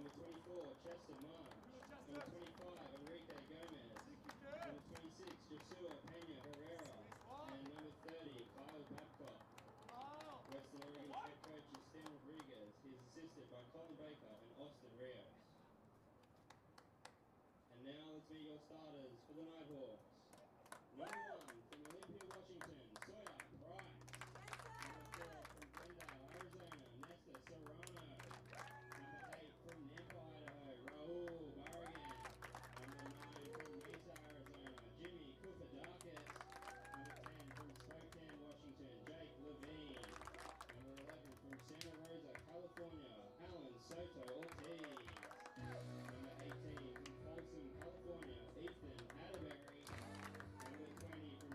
Number 24, Chester March. Number 25, Enrique Gomez. Number 26, Joshua Pena Herrera. And number 30, Kyle Babcock. Western Oregon's head coach is Stan Rodriguez. He is assisted by Colin Baker and Austin Rios. And now let's meet your starters for the Nighthawks. Number 1 from Olympia, Washington, Sawyer Price. Number 4 from Glendale, Arizona, Nesta Serrano. Number 8 from Nampa, Idaho, Raul Barragan. Number 9 from Mesa, Arizona, Jimmy Kufadakis. Number 10 from Spokane, Washington, Jake Levine. Number 11 from Santa Rosa, California, Alan Soto Ortiz. Number 18 from Folsom, California, Ethan Atterbury. Number 20 from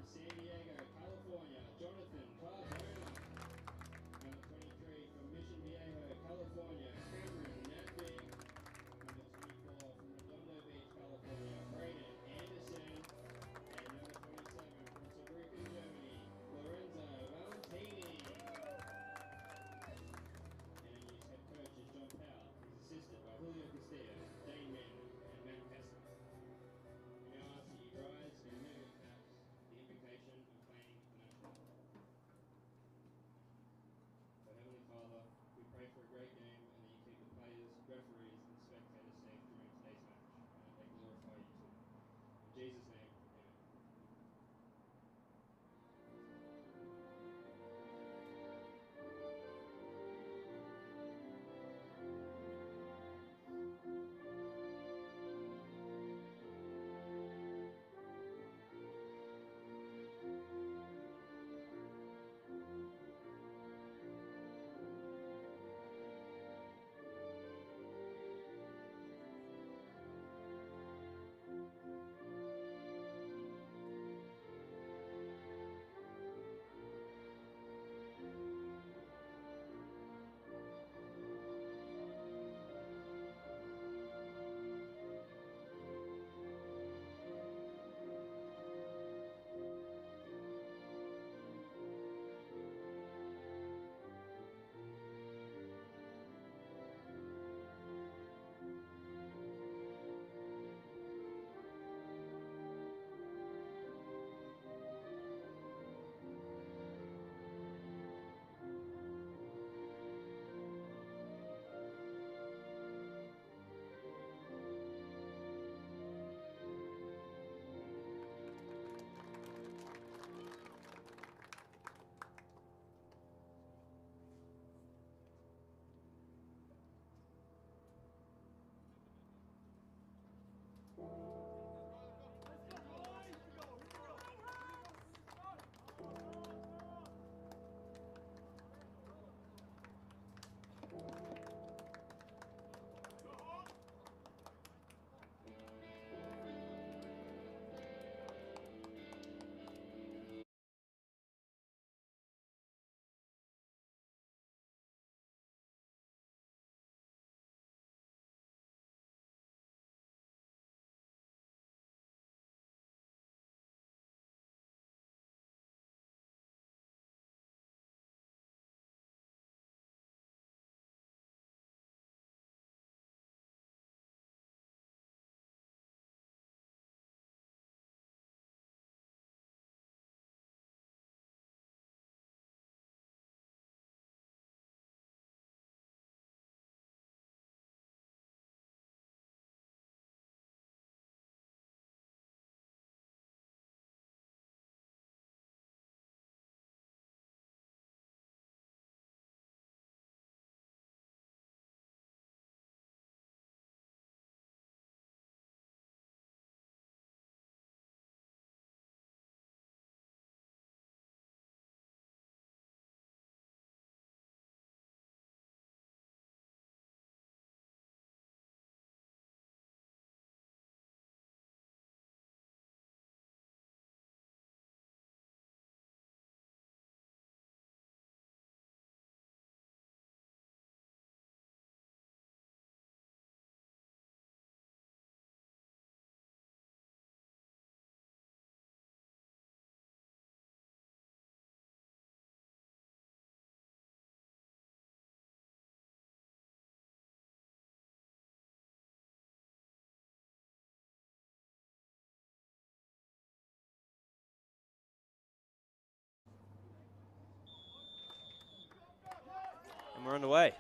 And we're underway.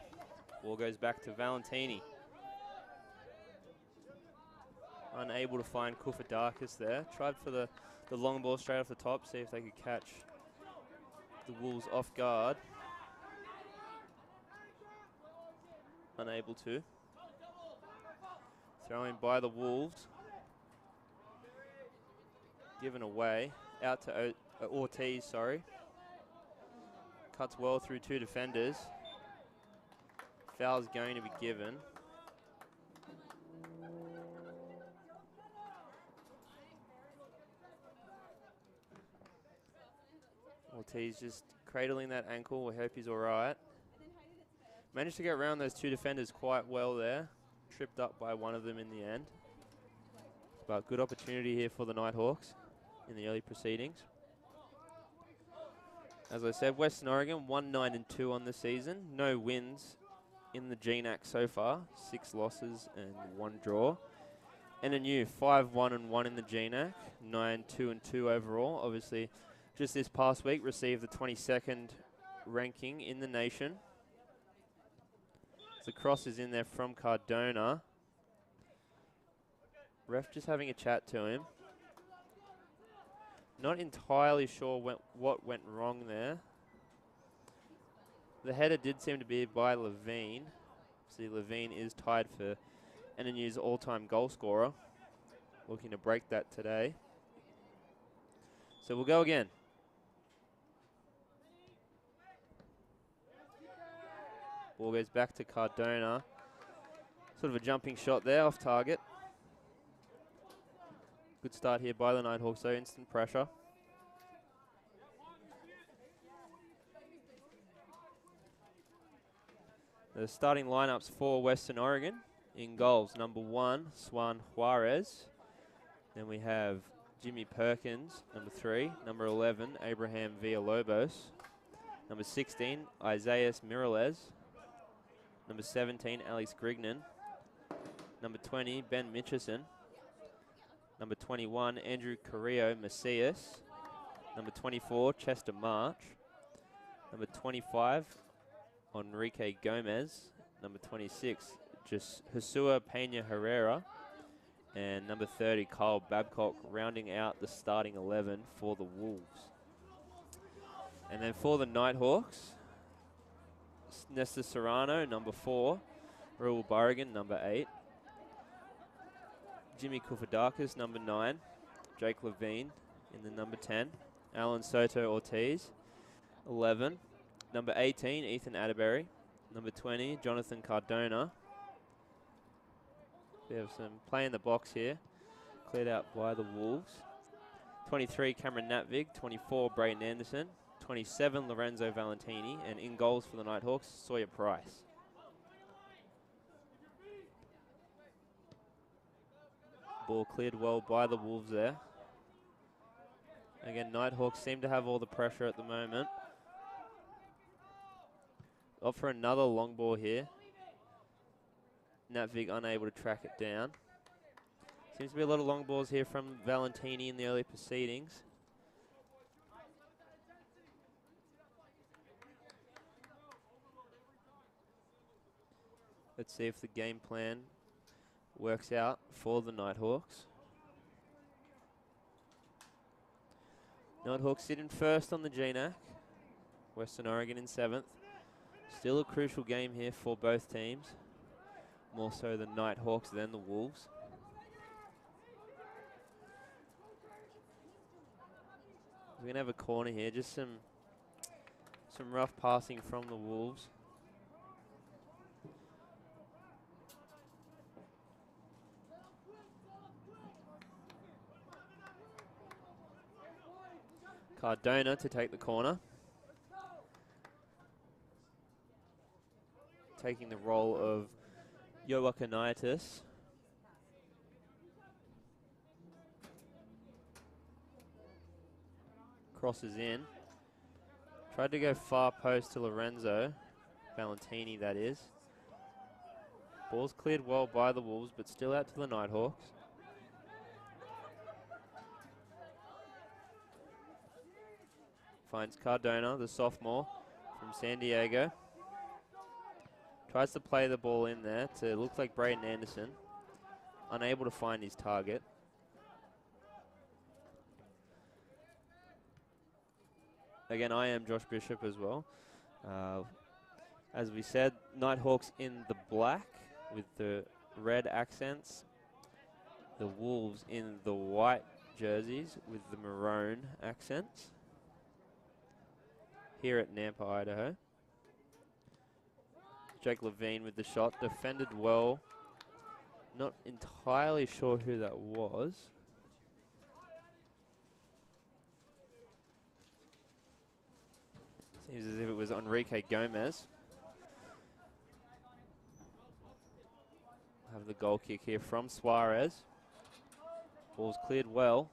Ball goes back to Valentini. Unable to find Kufadakis there. Tried for the long ball straight off the top, see if they could catch the Wolves off guard. Unable to. Throw in by the Wolves. Given away. Out to Ortiz, sorry. Cuts well through two defenders. Foul's going to be given. Ortiz just cradling that ankle. We hope he's all right. Managed to get around those two defenders quite well there. Tripped up by one of them in the end. But good opportunity here for the Nighthawks in the early proceedings. As I said, Western Oregon 1-9-2 on the season. No wins in the GNAC so far. 6 losses and 1 draw. NNU 5-1-1 in the GNAC. 9-2-2 overall. Obviously, just this past week received the 22nd ranking in the nation. The cross is in there from Cardona. Ref just having a chat to him. Not entirely sure what went wrong there. The header did seem to be by Levine. See, Levine is tied for NNU's all-time goal scorer. Looking to break that today. So we'll go again. Ball goes back to Cardona. Sort of a jumping shot there off target. Good start here by the Nighthawks, though. Instant pressure. The starting lineups for Western Oregon. In goals, number 1, Swan Juarez. Then we have Jimmy Perkins, number 3. Number 11, Abraham Villalobos. Number 16, Isaias Mireles. Number 17, Alex Grignan. Number 20, Ben Mitchison. Number 21, Andrew Carrillo Macias. Number 24, Chester March. Number 25, Enrique Gomez. Number 26, Jesua Pena Herrera. And number 30, Kyle Babcock, rounding out the starting 11 for the Wolves. And then for the Nighthawks, Nestor Serrano, number 4. Raul Burrigan, number 8. Jimmy Kufadakis, number 9. Jake Levine in the number 10. Alan Soto Ortiz, 11. Number 18, Ethan Atterbury. Number 20, Jonathan Cardona. We have some play in the box here. Cleared out by the Wolves. 23, Cameron Natvig. 24, Brayden Anderson. 27, Lorenzo Valentini. And in goals for the Nighthawks, Sawyer Price. Ball cleared well by the Wolves there. Again, Nighthawks seem to have all the pressure at the moment. Up for another long ball here. Natvig unable to track it down. Seems to be a lot of long balls here from Valentini in the early proceedings. Let's see if the game plan works out for the Nighthawks. Nighthawks sit in first on the GNAC. Western Oregon in 7th. Still a crucial game here for both teams. More so the Nighthawks than the Wolves. We're going to have a corner here. Just some rough passing from the Wolves. Cardona to take the corner. Taking the role of Yoakanaitis. Crosses in. Tried to go far post to Lorenzo. Valentini, that is. Ball's cleared well by the Wolves, but still out to the Nighthawks. Finds Cardona, the sophomore from San Diego. Tries to play the ball in there to look like Brayden Anderson. Unable to find his target. Again, I am Josh Bishop as well. As we said, Nighthawks in the black with the red accents. The Wolves in the white jerseys with the maroon accents. Here at Nampa, Idaho. Jake Levine with the shot, defended well. Not entirely sure who that was. Seems as if it was Enrique Gomez. Have the goal kick here from Suarez. Ball's cleared well.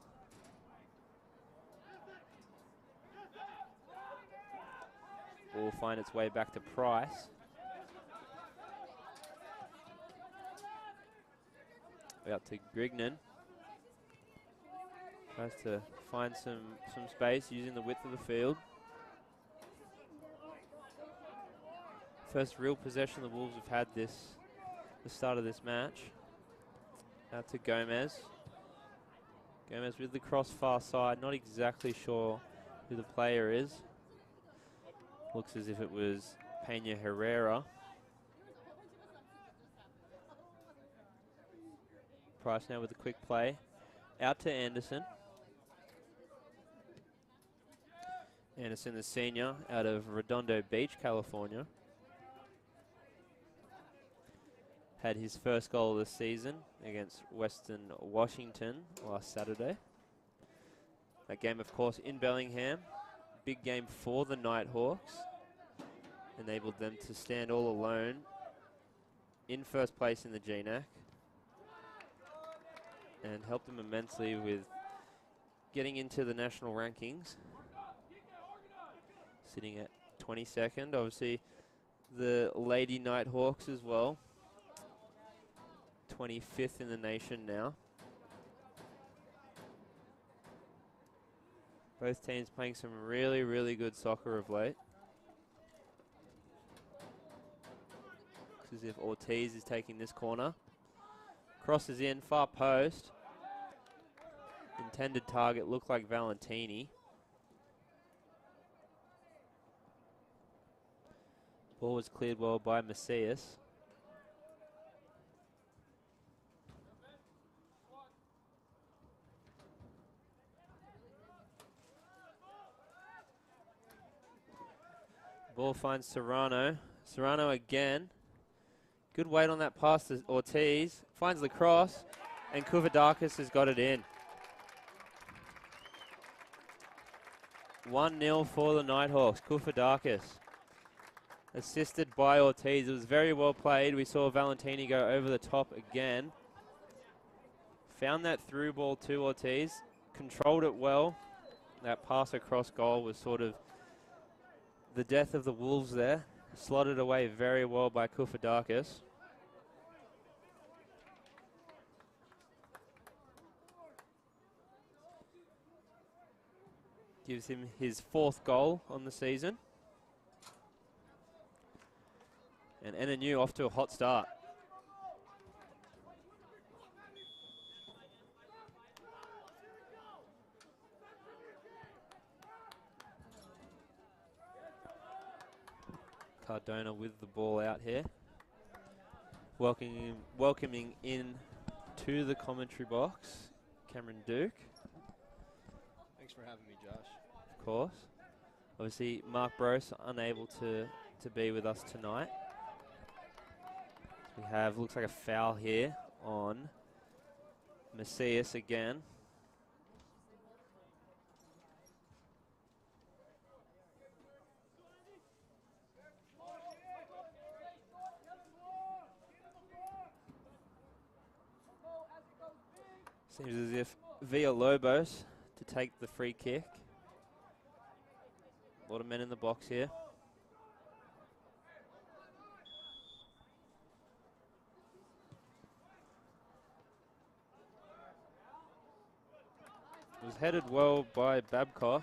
Ball will find its way back to Price. Out to Grignon. Tries to find some space using the width of the field. First real possession the Wolves have had the start of this match. Out to Gomez. Gomez with the cross far side. Not exactly sure who the player is. Looks as if it was Pena Herrera. Price now with a quick play. Out to Anderson. Anderson, the senior, out of Redondo Beach, California. Had his first goal of the season against Western Washington last Saturday. That game, of course, in Bellingham. Big game for the Nighthawks. Enabled them to stand all alone in first place in the GNAC. And helped them immensely with getting into the national rankings. Sitting at 22nd. Obviously, the Lady Nighthawks as well. 25th in the nation now. Both teams playing some really, really good soccer of late. Looks as if Ortiz is taking this corner. Crosses in, far post. Intended target looked like Valentini. Ball was cleared well by Macias. Ball finds Serrano. Serrano again. Good weight on that pass to Ortiz. Finds the cross, and Kuvadakis has got it in. 1-0 for the Nighthawks. Kuvadakis. Assisted by Ortiz. It was very well played. We saw Valentini go over the top again. Found that through ball to Ortiz. Controlled it well. That pass across goal was sort of the death of the Wolves there. Slotted away very well by Kufadakis. Gives him his 4th goal on the season. And NNU off to a hot start. Cardona with the ball out here. Welcoming in to the commentary box, Cameron Duke. Thanks for having me, Josh. Of course. Obviously, Mark Brose unable to be with us tonight. We have, looks like a foul here on Macias again. Seems as if Villalobos to take the free kick. A lot of men in the box here. It was headed well by Babcock.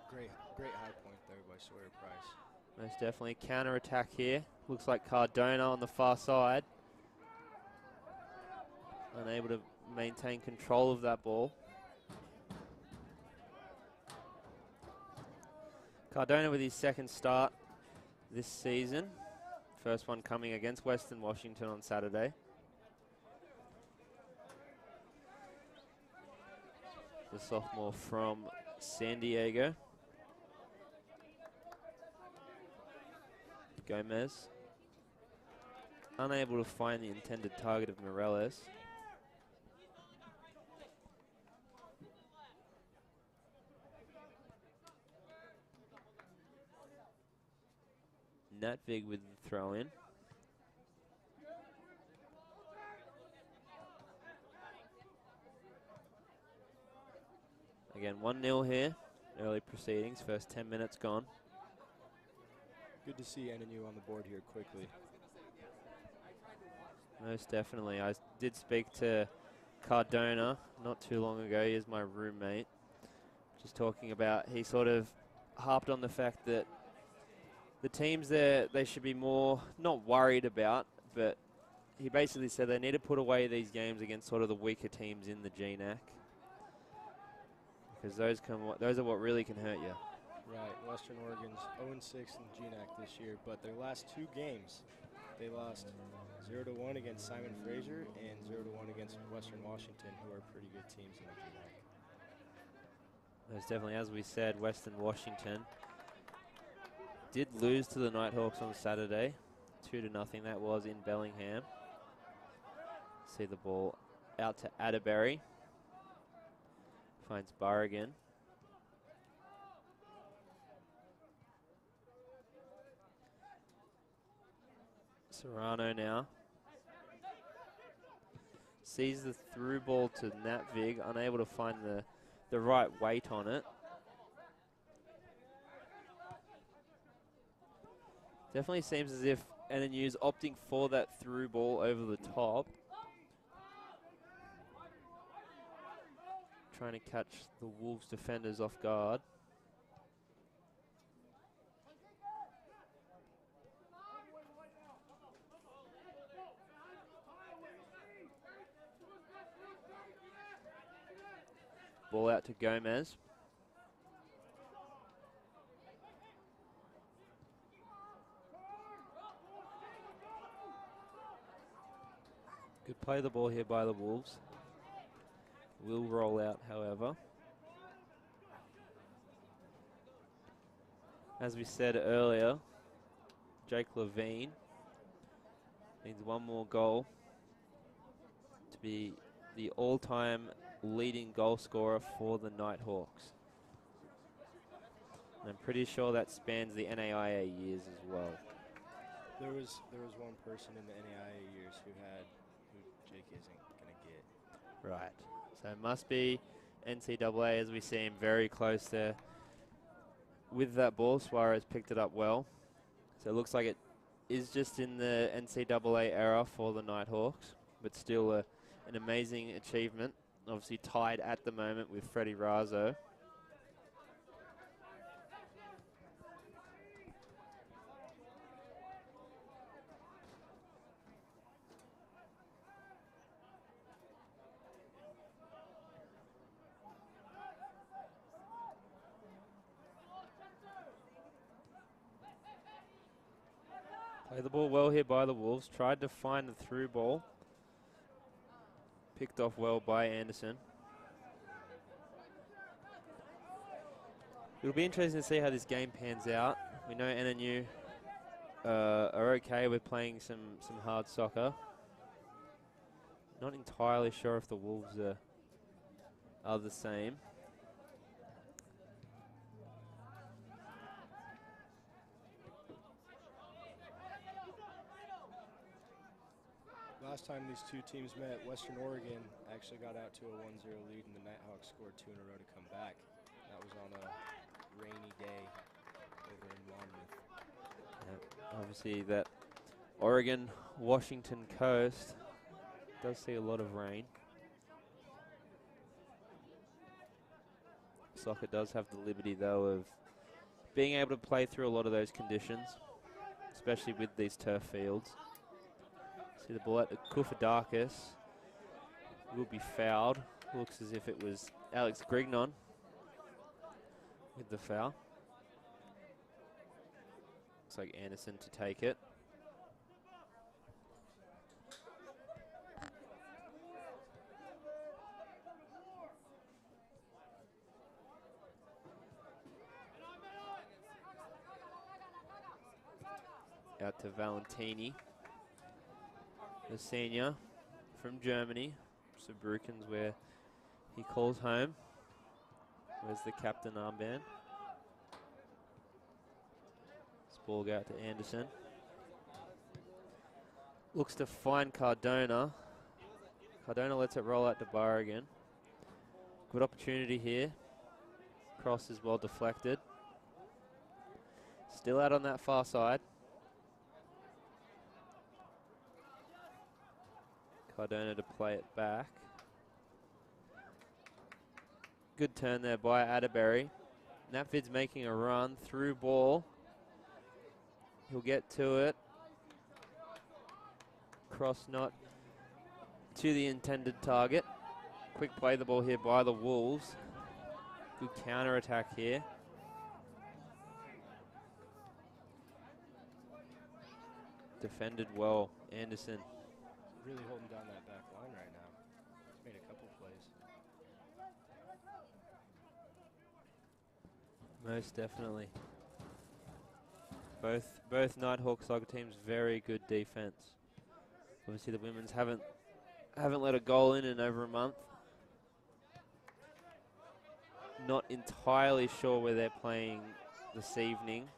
Great high point there by Sawyer Price. Most definitely counter-attack here. Looks like Cardona on the far side. Unable to maintain control of that ball. Cardona with his second start this season. First one coming against Western Washington on Saturday. The sophomore from San Diego. Gomez. Unable to find the intended target of Morales. Natvig with the throw in. Again, 1-0 here. Early proceedings, first 10 minutes gone. Good to see NNU on the board here quickly. Most definitely. I did speak to Cardona not too long ago. He is my roommate. Just talking about, he sort of harped on the fact that the teams there, they should be more, not worried about, but he basically said they need to put away these games against sort of the weaker teams in the GNAC. Because those are what really can hurt you. Right, Western Oregon's 0-6 in GNAC this year, but their last 2 games, they lost 0-1 against Simon Fraser and 0-1 against Western Washington, who are pretty good teams in the GNAC. There's definitely, as we said, Western Washington did lose to the Nighthawks on Saturday, 2-0. That was in Bellingham. See the ball out to Atterbury. Finds Barragan. Serrano now. Sees the through ball to Natvig, unable to find the right weight on it. Definitely seems as if NNU's opting for that through ball over the top. Trying to catch the Wolves defenders off guard. Ball out to Gomez. Good play of the ball here by the Wolves. Will roll out, however. As we said earlier, Jake Levine needs one more goal to be the all-time leading goal scorer for the Nighthawks. And I'm pretty sure that spans the NAIA years as well. There was one person in the NAIA years who Jake isn't going to get. Right. So it must be NCAA, as we see him very close there with that ball. Suarez picked it up well. So it looks like it is just in the NCAA era for the Nighthawks, but still an amazing achievement. Obviously tied at the moment with Freddie Razo. Play the ball well here by the Wolves. Tried to find the through ball. Picked off well by Anderson. It'll be interesting to see how this game pans out. We know NNU are okay with playing some hard soccer. Not entirely sure if the Wolves are the same. Last time these 2 teams met, Western Oregon actually got out to a 1-0 lead, and the Nighthawks scored 2 in a row to come back. That was on a rainy day over in Monmouth. Obviously, that Oregon-Washington coast does see a lot of rain. Soccer does have the liberty, though, of being able to play through a lot of those conditions, especially with these turf fields. See the ball at the Kufadakis. Will be fouled. Looks as if it was Alex Grignon with the foul. Looks like Anderson to take it. Out to Valentini, the senior from Germany. Saarbrücken's where he calls home. Where's the captain armband? This ball go out to Anderson. Looks to find Cardona. Cardona lets it roll out to Barragan. Good opportunity here. Cross is well deflected. Still out on that far side. Cardona to play it back. Good turn there by Atterbury. Natvid's making a run through ball. He'll get to it. Cross not to the intended target. Quick play the ball here by the Wolves. Good counter attack here. Defended well, Anderson. Really holding down that back line right now. He's made a couple plays. Most definitely. Both Nighthawk soccer teams very good defense. Obviously the women's haven't let a goal in over a month. Not entirely sure where they're playing this evening.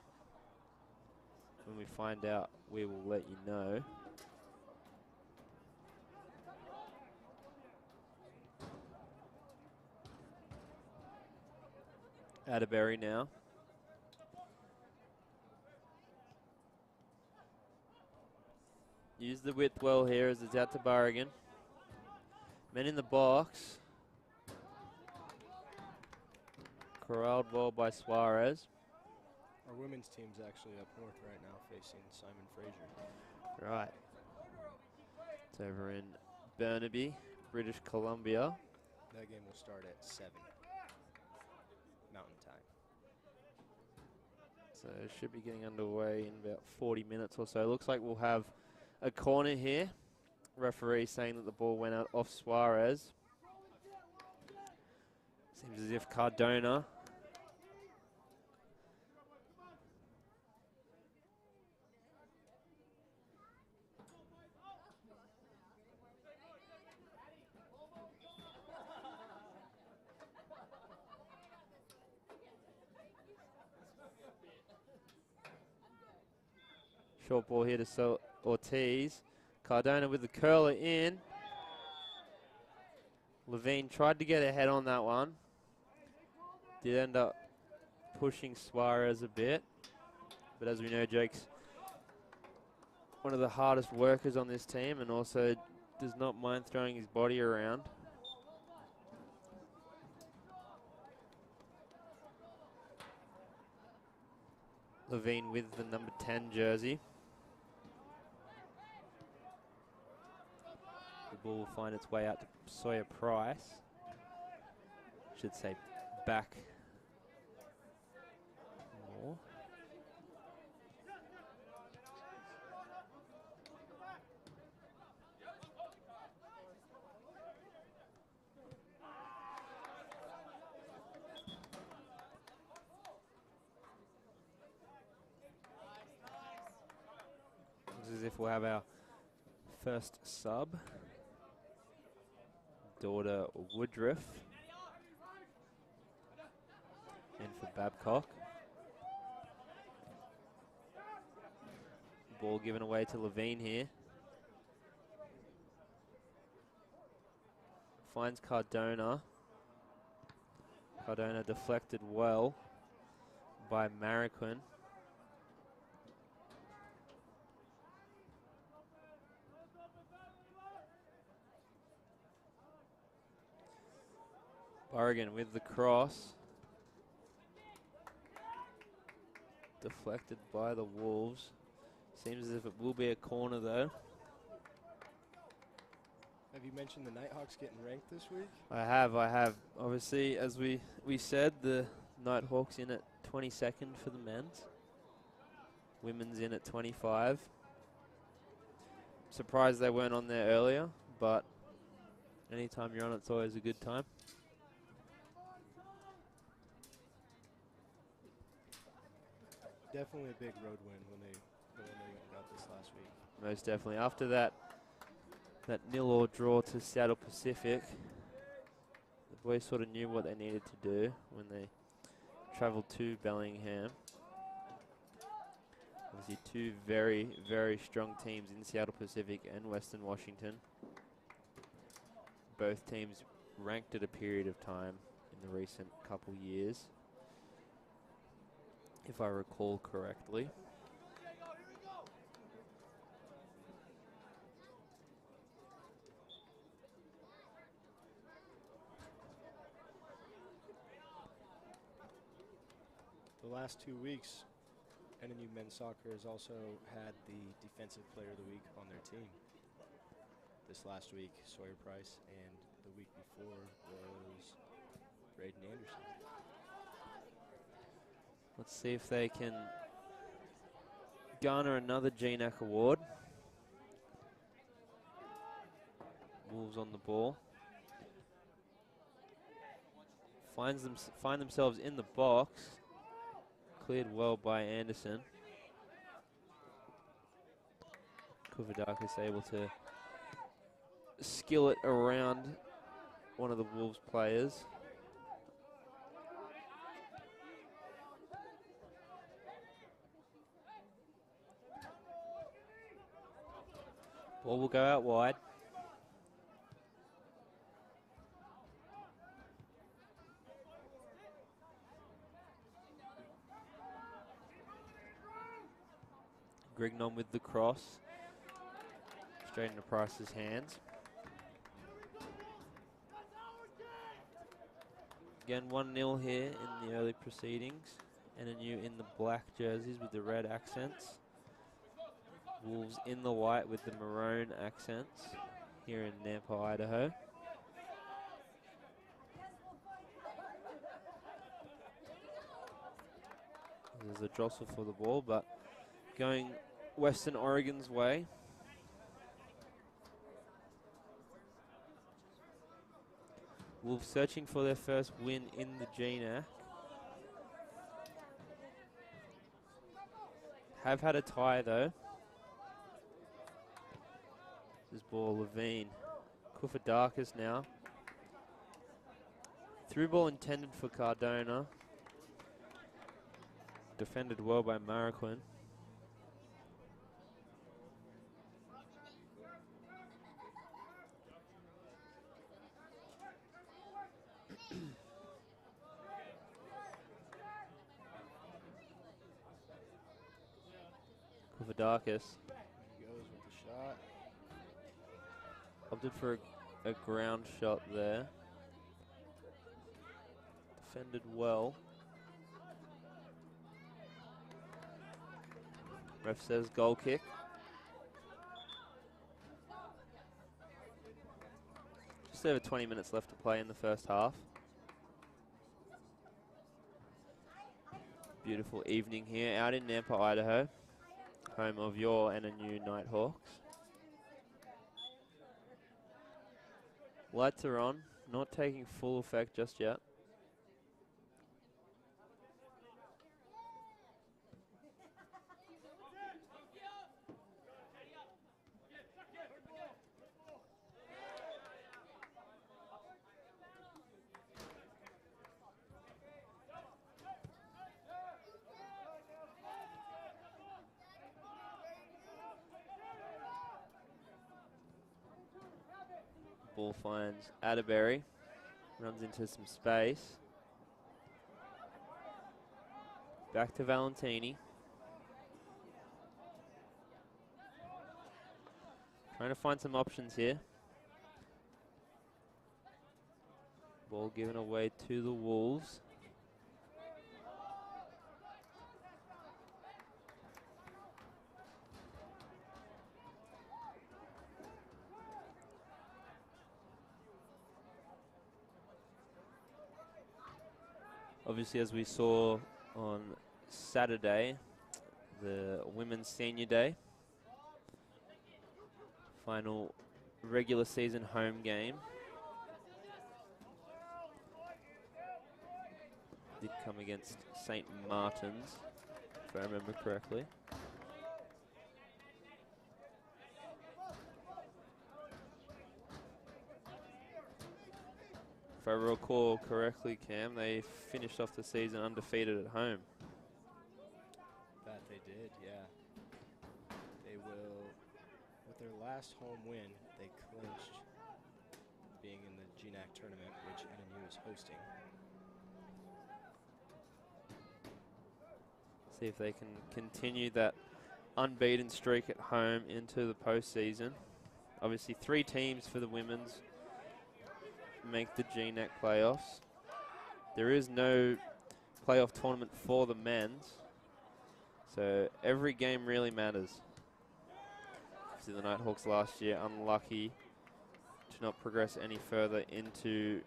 When we find out, we will let you know. Atterbury now. Use the width well here as it's out to Barragan. Men in the box. Corralled ball by Suarez. Our women's team's actually up north right now facing Simon Fraser. Right. It's over in Burnaby, British Columbia. That game will start at 7 Mountain Time. So it should be getting underway in about 40 minutes or so. Looks like we'll have a corner here. Referee saying that the ball went out off Suarez. Seems as if Cardona short ball here to Ortiz. Cardona with the curler in. Levine tried to get ahead on that one. Did end up pushing Suarez a bit. But as we know, Jake's one of the hardest workers on this team and also does not mind throwing his body around. Levine with the number 10 jersey. The ball will find its way out to Sawyer Price. Should say back more. Looks as if we'll have our first sub. Daughter Woodruff. In for Babcock. Ball given away to Levine here. Finds Cardona. Cardona deflected well by Mariquin. Barragan with the cross. deflected by the Wolves. Seems as if it will be a corner though. Have you mentioned the Nighthawks getting ranked this week? I have. Obviously, as we said, the Nighthawks in at 22nd for the men's. Women's in at 25. Surprised they weren't on there earlier, but anytime you're on, it's always a good time. Definitely a big road win when they got this last week. Most definitely. After that 0-0 draw to Seattle Pacific, the boys sort of knew what they needed to do when they travelled to Bellingham. Obviously, two very, very strong teams in Seattle Pacific and Western Washington. Both teams ranked at a period of time in the recent couple years, if I recall correctly. The last 2 weeks, NNU men's soccer has also had the defensive player of the week on their team. This last week, Sawyer Price, and the week before was Braden Anderson. Let's see if they can garner another GNAC award. Wolves on the ball. Find themselves in the box. Cleared well by Anderson. Kuvadakis able to skill it around one of the Wolves players. Ball will go out wide. Grignon with the cross. Straight into Price's hands. Again, 1-0 here in the early proceedings. NNU in the black jerseys with the red accents. Wolves in the white with the maroon accents here in Nampa, Idaho. There's a jostle for the ball, but going Western Oregon's way. Wolves searching for their first win in the GNAC. Have had a tie though. This is ball Levine. Kufadakis now. Through ball intended for Cardona. Defended well by Mariquin. Kufadakis Goes with the shot. opted for a ground shot there. Defended well. Ref says goal kick. Just over 20 minutes left to play in the first half. Beautiful evening here out in Nampa, Idaho, home of your NNU Nighthawks. Lights are on, not taking full effect just yet. Ball finds Atterbury, runs into some space. Back to Valentini. Trying to find some options here. Ball given away to the Wolves. Obviously, as we saw on Saturday, the Women's Senior Day, final regular season home game. Did come against St. Martin's, if I remember correctly. If I recall correctly, Cam, they finished off the season undefeated at home. That they did, yeah. They will, with their last home win, they clinched being in the GNAC tournament, which NNU is hosting. See if they can continue that unbeaten streak at home into the postseason. Obviously, 3 teams for the women's make the GNAC playoffs. There is no playoff tournament for the men's, so every game really matters. See, the Nighthawks last year unlucky to not progress any further into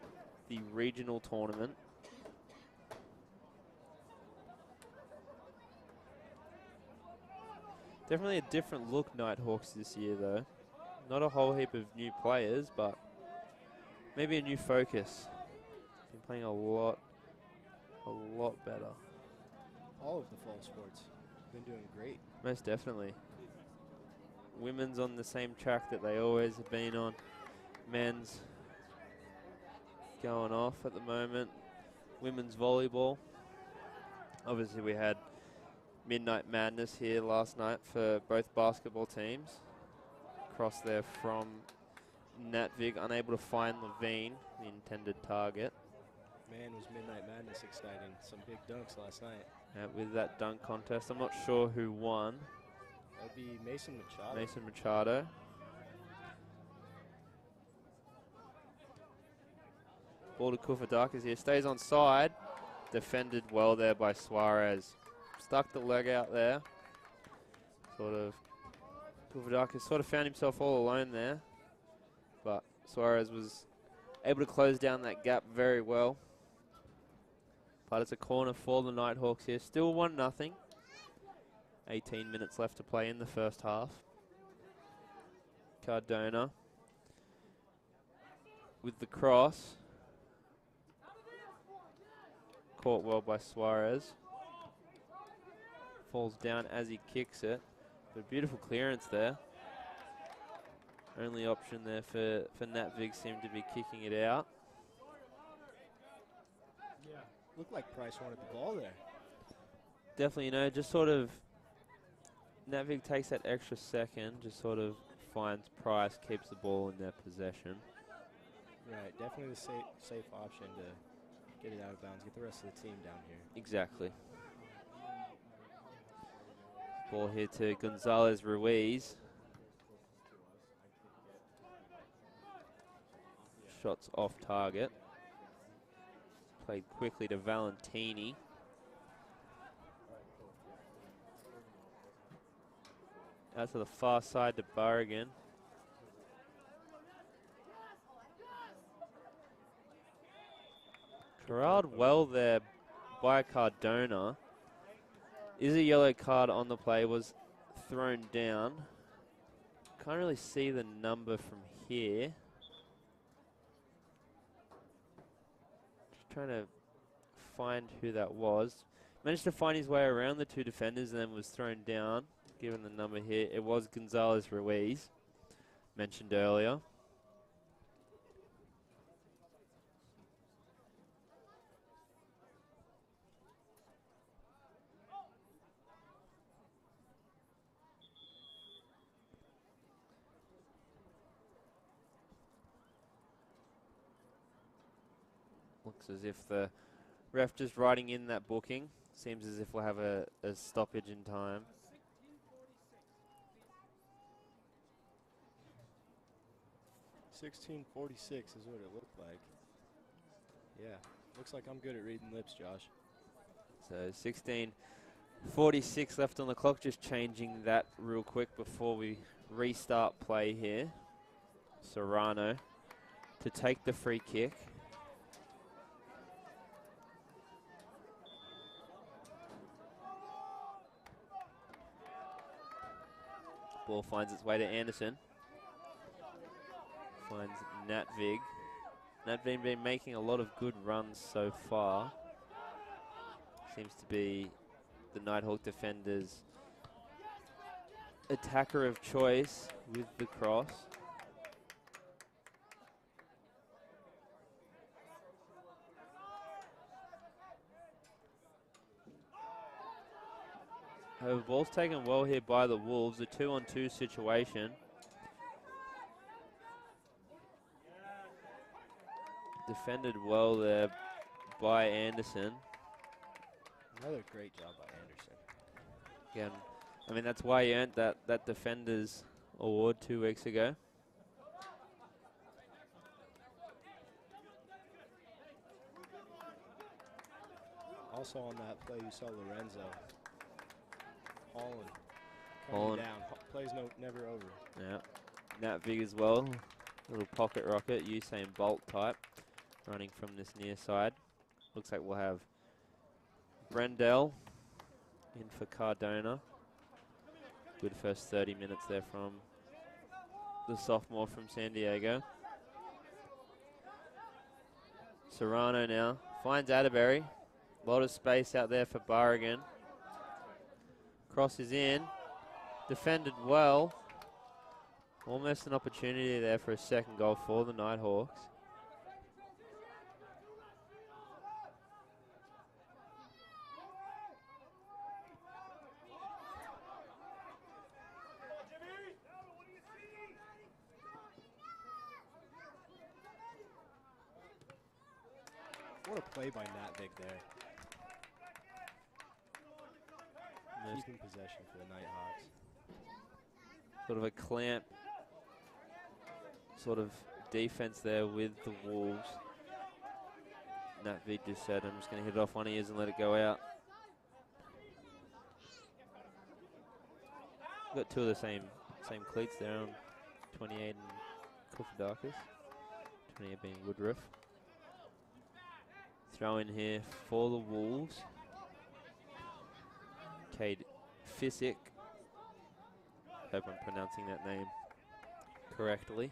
the regional tournament. Definitely a different look, Nighthawks, this year, though. Not a whole heap of new players, but maybe a new focus. Been playing a lot better. All of the fall sports been doing great. Most definitely. Women's on the same track that they always have been on. Men's going off at the moment. Women's volleyball. Obviously, we had Midnight Madness here last night for both basketball teams. Across there from Natvig, unable to find Levine, the intended target. Man, was Midnight Madness exciting. Some big dunks last night. With that dunk contest, I'm not sure who won. That would be Mason Machado. Mason Machado. Ball to Kufadakis here. Stays on side. Defended well there by Suarez. Stuck the leg out there. Kufadakis sort of found himself all alone there. But Suarez was able to close down that gap very well. But it's a corner for the Nighthawks here. Still 1-0. 18 minutes left to play in the first half. Cardona with the cross. Caught well by Suarez. Falls down as he kicks it. But beautiful clearance there. Only option there for Natvig seemed to be kicking it out. Yeah. Looked like Price wanted the ball there. Definitely, just sort of Natvig takes that extra second, just sort of finds Price, keeps the ball in their possession. Right, definitely the safe option to get it out of bounds, get the rest of the team down here. Exactly. Ball here to Gonzalez Ruiz. Shots off target. Played quickly to Valentini. Out to the far side to Burrigan. Corralled well there by Cardona. Is a yellow card on the play, was thrown down. Can't really see the number from here. Just trying to find who that was. Managed to find his way around the 2 defenders and then was thrown down. Given the number here, it was Gonzalez Ruiz, mentioned earlier. Looks as if the ref just writing in that booking. Seems as if we'll have a stoppage in time. 16:46 is what it looked like. Yeah, looks like I'm good at reading lips, Josh. So 16:46 left on the clock. Just changing that real quick before we restart play here. Serrano to take the free kick. Ball finds its way to Anderson. Finds Natvig. Natvig been making a lot of good runs so far. Seems to be the Nighthawk defenders' attacker of choice with the cross. However, ball's taken well here by the Wolves, a 2-on-2 situation. Defended well there by Anderson. Another great job by Anderson. Again, I mean, that's why he earned that Defenders Award 2 weeks ago. Also on that play, you saw Lorenzo. Holland coming Holland. down. Play's never over. Yeah. Natvig as well. Little pocket rocket, Usain Bolt type, running from this near side. Looks like we'll have Brendel in for Cardona. Good first 30 minutes there from the sophomore from San Diego. Serrano now finds Atterbury. A lot of space out there for Barragan. Crosses in. Defended well. Almost an opportunity there for a second goal for the Nighthawks. What a play by Natvig there. Keeping possession for the Nighthawks. Sort of a clamp sort of defense there with the Wolves. Natvig just said, I'm just going to hit it off one of his and let it go out. Got two of the same cleats there on 28 and Kufadakis. 28 being Woodruff. Throw in here for the Wolves. Cade Fisick. Hope I'm pronouncing that name correctly.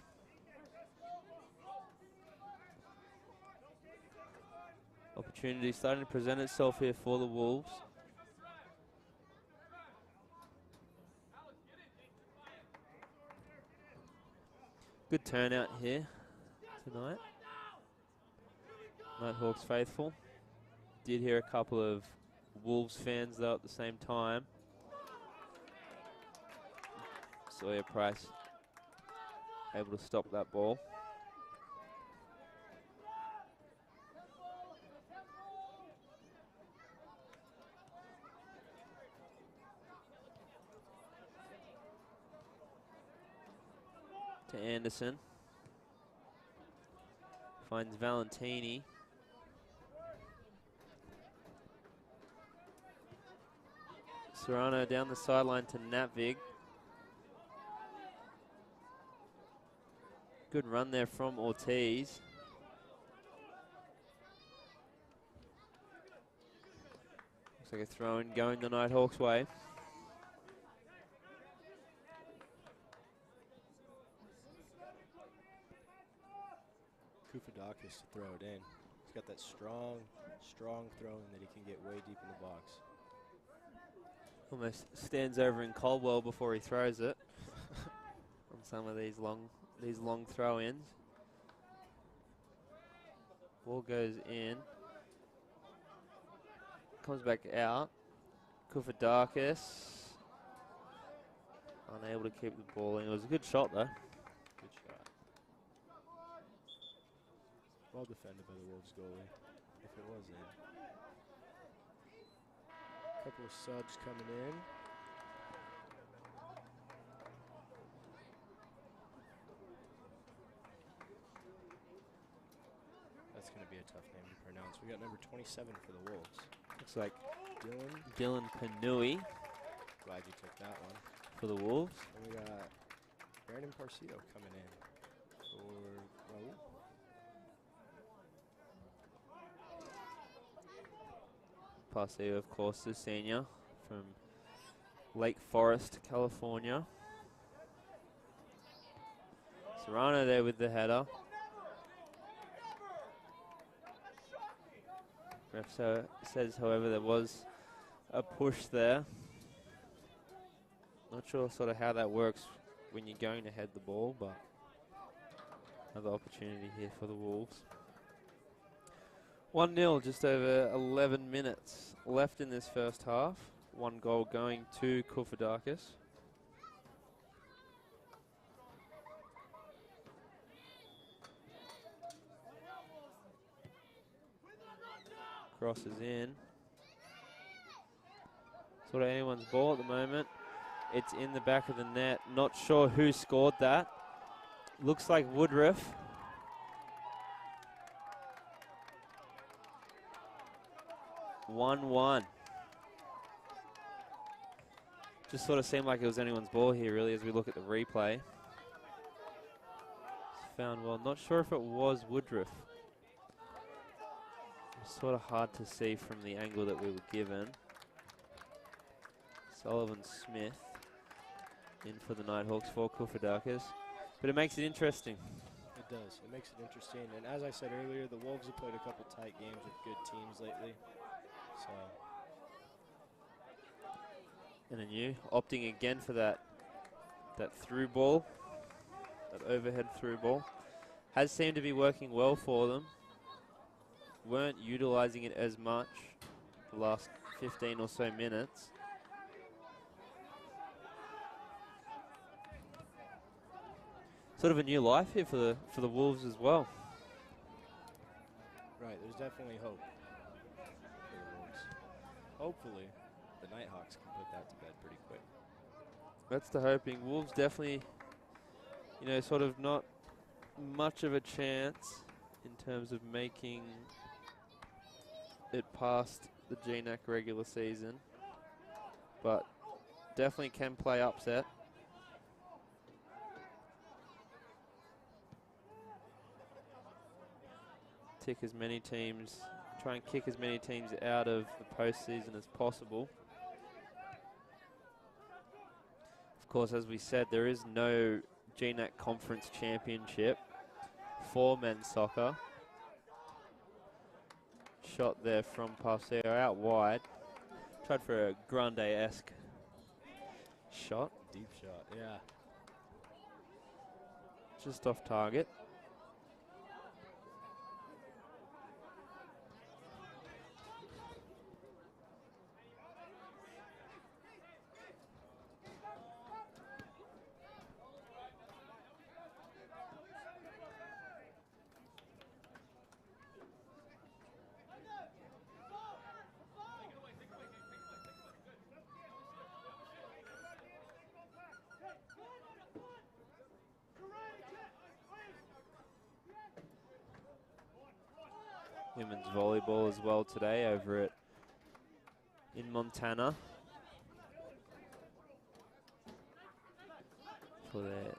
Opportunity starting to present itself here for the Wolves. Good turnout here tonight. Nighthawks faithful. Did hear a couple of Wolves fans though at the same time. Sawyer Price able to stop that ball. To Anderson. Finds Valentini. Serrano down the sideline to Natvig. Good run there from Ortiz. Looks like a throw-in going the Nighthawks' way. Kufadakis to throw it in. He's got that strong throw-in that he can get way deep in the box. Almost stands over in Caldwell before he throws it. On some of these long throw-ins. Ball goes in. Comes back out. Kufadakis. Unable to keep the ball in. It was a good shot though. Good shot. Well defended by the Wolves goalie, if it was in. Couple of subs coming in. That's going to be a tough name to pronounce. We got number 27 for the Wolves. Looks like Dylan. Dylan Panui Glad you took that one. for the Wolves. And we got Brandon Parcito coming in for Raul. Parceo, of course, the senior from Lake Forest, California. Serrano there with the header. Ref says, however, there was a push there. Not sure sort of how that works when you're going to head the ball, but another opportunity here for the Wolves. 1-0, just over 11 minutes left in this first half. 1 goal going to Kufadakis. Crosses in. Sort of anyone's ball at the moment. It's in the back of the net. Not sure who scored that. Looks like Woodruff. One. Just sort of seemed like it was anyone's ball here, really, as we look at the replay. It's found well. Not sure if it was Woodruff. It's sort of hard to see from the angle that we were given. Sullivan Smith in for the Nighthawks for Kufadakis. But it makes it interesting. It does. It makes it interesting. And as I said earlier, the Wolves have played a couple tight games with good teams lately. So NNU opting again for that through ball, that overhead through ball. Has seemed to be working well for them. Weren't utilizing it as much the last 15 or so minutes. Sort of a new life here for the Wolves as well. right, there's definitely hope for the Wolves. Hopefully, the Nighthawks can put that to bed pretty quick. That's the hoping. Wolves definitely, sort of not much of a chance in terms of making it past the GNAC regular season, but definitely can play upset. Try and kick as many teams out of the postseason as possible. Of course, as we said, there is no GNAC Conference Championship for men's soccer. Shot there from Paseo out wide. Tried for a Grande-esque shot. Deep shot, yeah. Just off target. Women's volleyball as well today over in Montana for their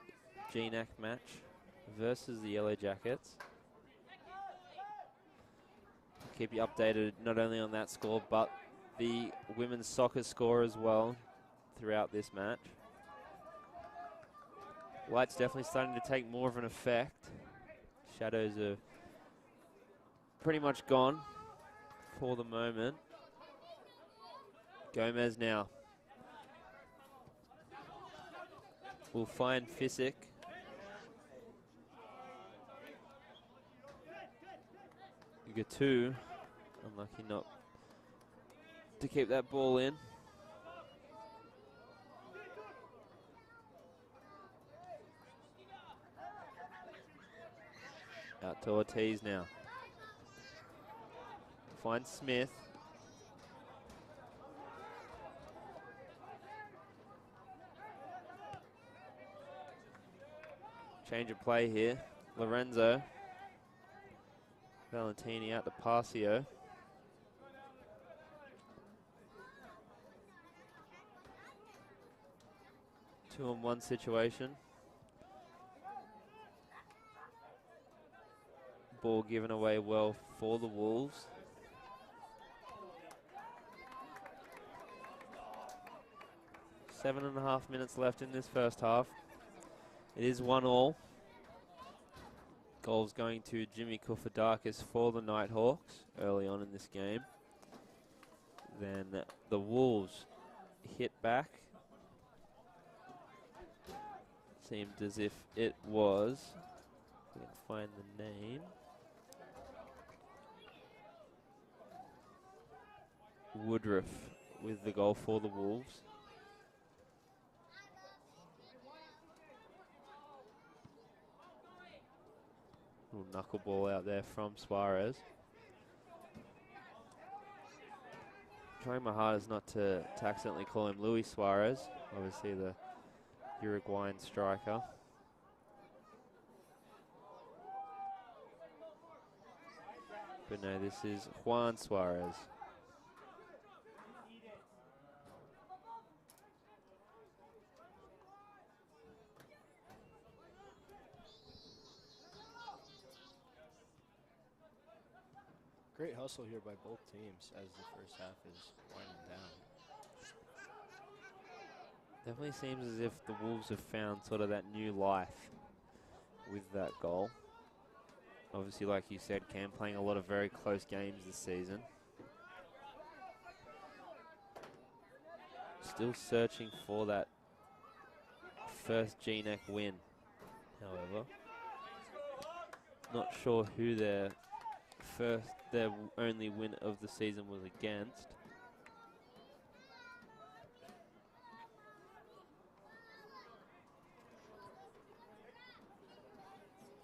GNAC match versus the Yellow Jackets. Keep you updated not only on that score but the women's soccer score as well throughout this match. Light's definitely starting to take more of an effect. Shadows are pretty much gone for the moment. Gomez now will find Fisick. Gatu, unlucky not to keep that ball in. Out to Ortiz now. Finds Smith. Change of play here. Lorenzo. Valentini out to Pasio. Two-on-one situation. Ball given away well for the Wolves. 7.5 minutes left in this first half. It is 1-1. Goals going to Jimmy Kufadakis for the Nighthawks early on in this game. Then the Wolves hit back. Seemed as if it was, if I can find the name, Woodruff with the goal for the Wolves. Little knuckleball out there from Suarez. Trying my hardest not to accidentally call him Luis Suarez, obviously the Uruguayan striker. But no, this is Juan Suarez. Great hustle here by both teams as the first half is winding down. Definitely seems as if the Wolves have found sort of that new life with that goal. Obviously, like you said, Cam, playing a lot of very close games this season. Still searching for that first GNAC win, however. Not sure who their only win of the season was against.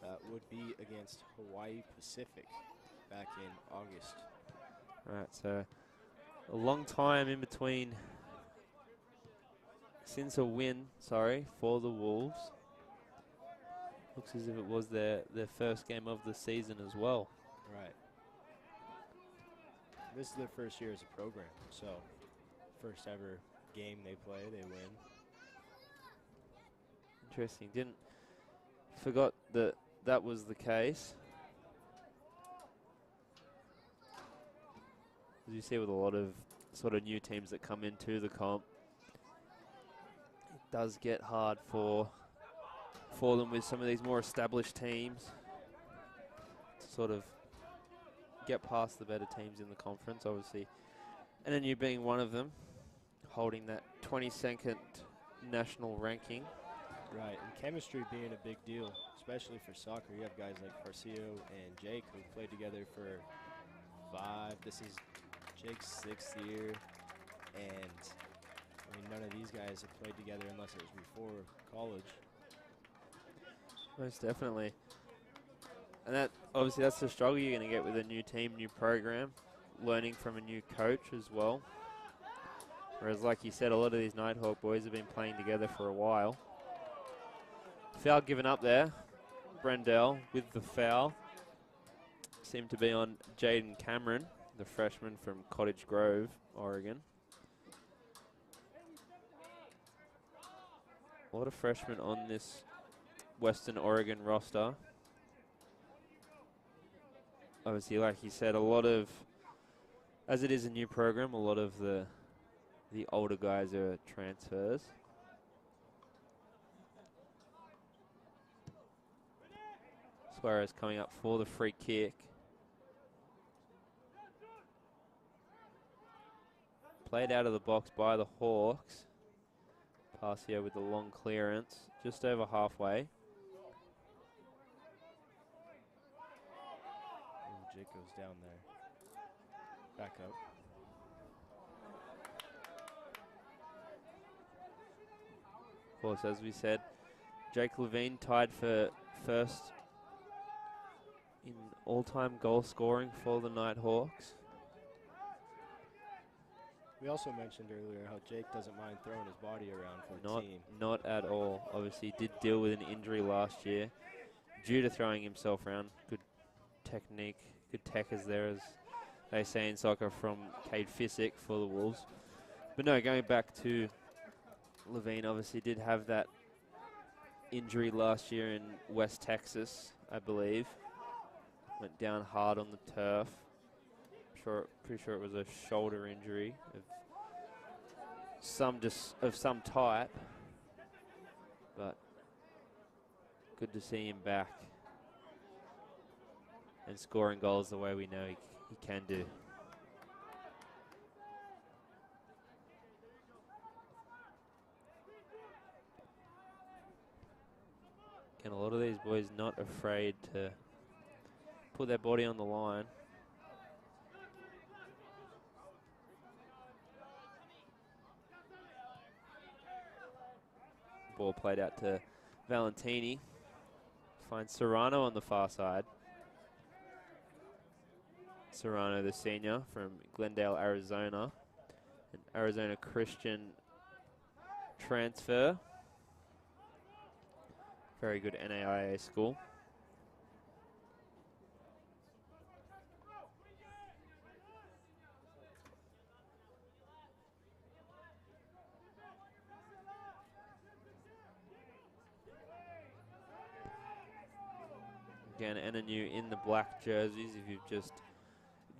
That would be against Hawaii Pacific back in August. Right, so a long time in between since a win, for the Wolves. Looks as if it was their first game of the season as well. Right. This is their first year as a program, so first ever game they play, they win. Interesting. Forgot that was the case. As you see with a lot of sort of new teams that come into the comp, it does get hard for them with some of these more established teams to sort of get past the better teams in the conference. Obviously, NNU being one of them, holding that 22nd national ranking. Right, and chemistry being a big deal, especially for soccer. You have guys like Farcio and Jake who played together for 5. This is Jake's 6th year, and I mean none of these guys have played together unless it was before college. Most definitely. And that obviously that's the struggle you're going to get with a new team, new program, learning from a new coach as well. Whereas, like you said, a lot of these Nighthawk boys have been playing together for a while. Foul given up there. Brendel with the foul. Seemed to be on Jaden Cameron, the freshman from Cottage Grove, Oregon. A lot of freshmen on this Western Oregon roster. Obviously, like you said, a lot of, as it is a new program, a lot of the older guys are transfers. Suarez coming up for the free kick. Played out of the box by the Hawks. Passio with the long clearance, just over halfway. Ooh, Jake goes down there. Back up. Of course, as we said, Jake Levine tied for first in all-time goal scoring for the Nighthawks. We also mentioned earlier how Jake doesn't mind throwing his body around for the team. Not at all. Obviously, did deal with an injury last year due to throwing himself around. Good technique, good tech is there, as they say in soccer, from Cade Fissick for the Wolves. But no, going back to Levine, obviously did have that injury last year in West Texas, I believe. Went down hard on the turf. Pretty sure it was a shoulder injury of some type, but good to see him back. and scoring goals the way we know he can do. And a lot of these boys not afraid to put their body on the line. Ball played out to Valentini. Finds Serrano on the far side. Serrano, the senior from Glendale, Arizona. An Arizona Christian transfer. Very good NAIA school. Again, NNU in the black jerseys. If you've just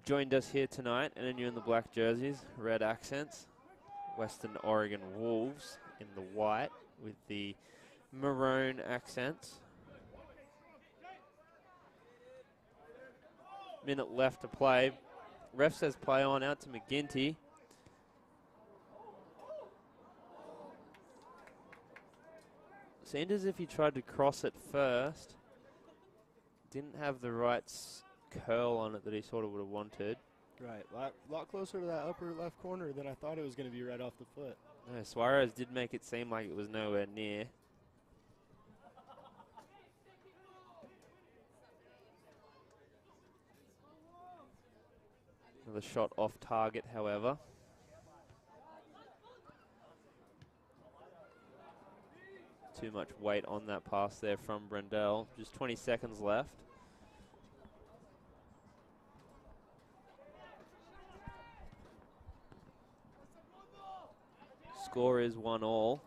joined us here tonight, NNU in the black jerseys, red accents. Western Oregon Wolves in the white with the maroon accents. Minute left to play. Ref says play on out to McGinty. Seemed as if he tried to cross it first. Didn't have the right curl on it that he sort of would have wanted. Right, a lot closer to that upper left corner than I thought it was going to be right off the foot. No, Suarez did make it seem like it was nowhere near. Another shot off target, however. Too much weight on that pass there from Brendel. Just 20 seconds left. Score is 1-1.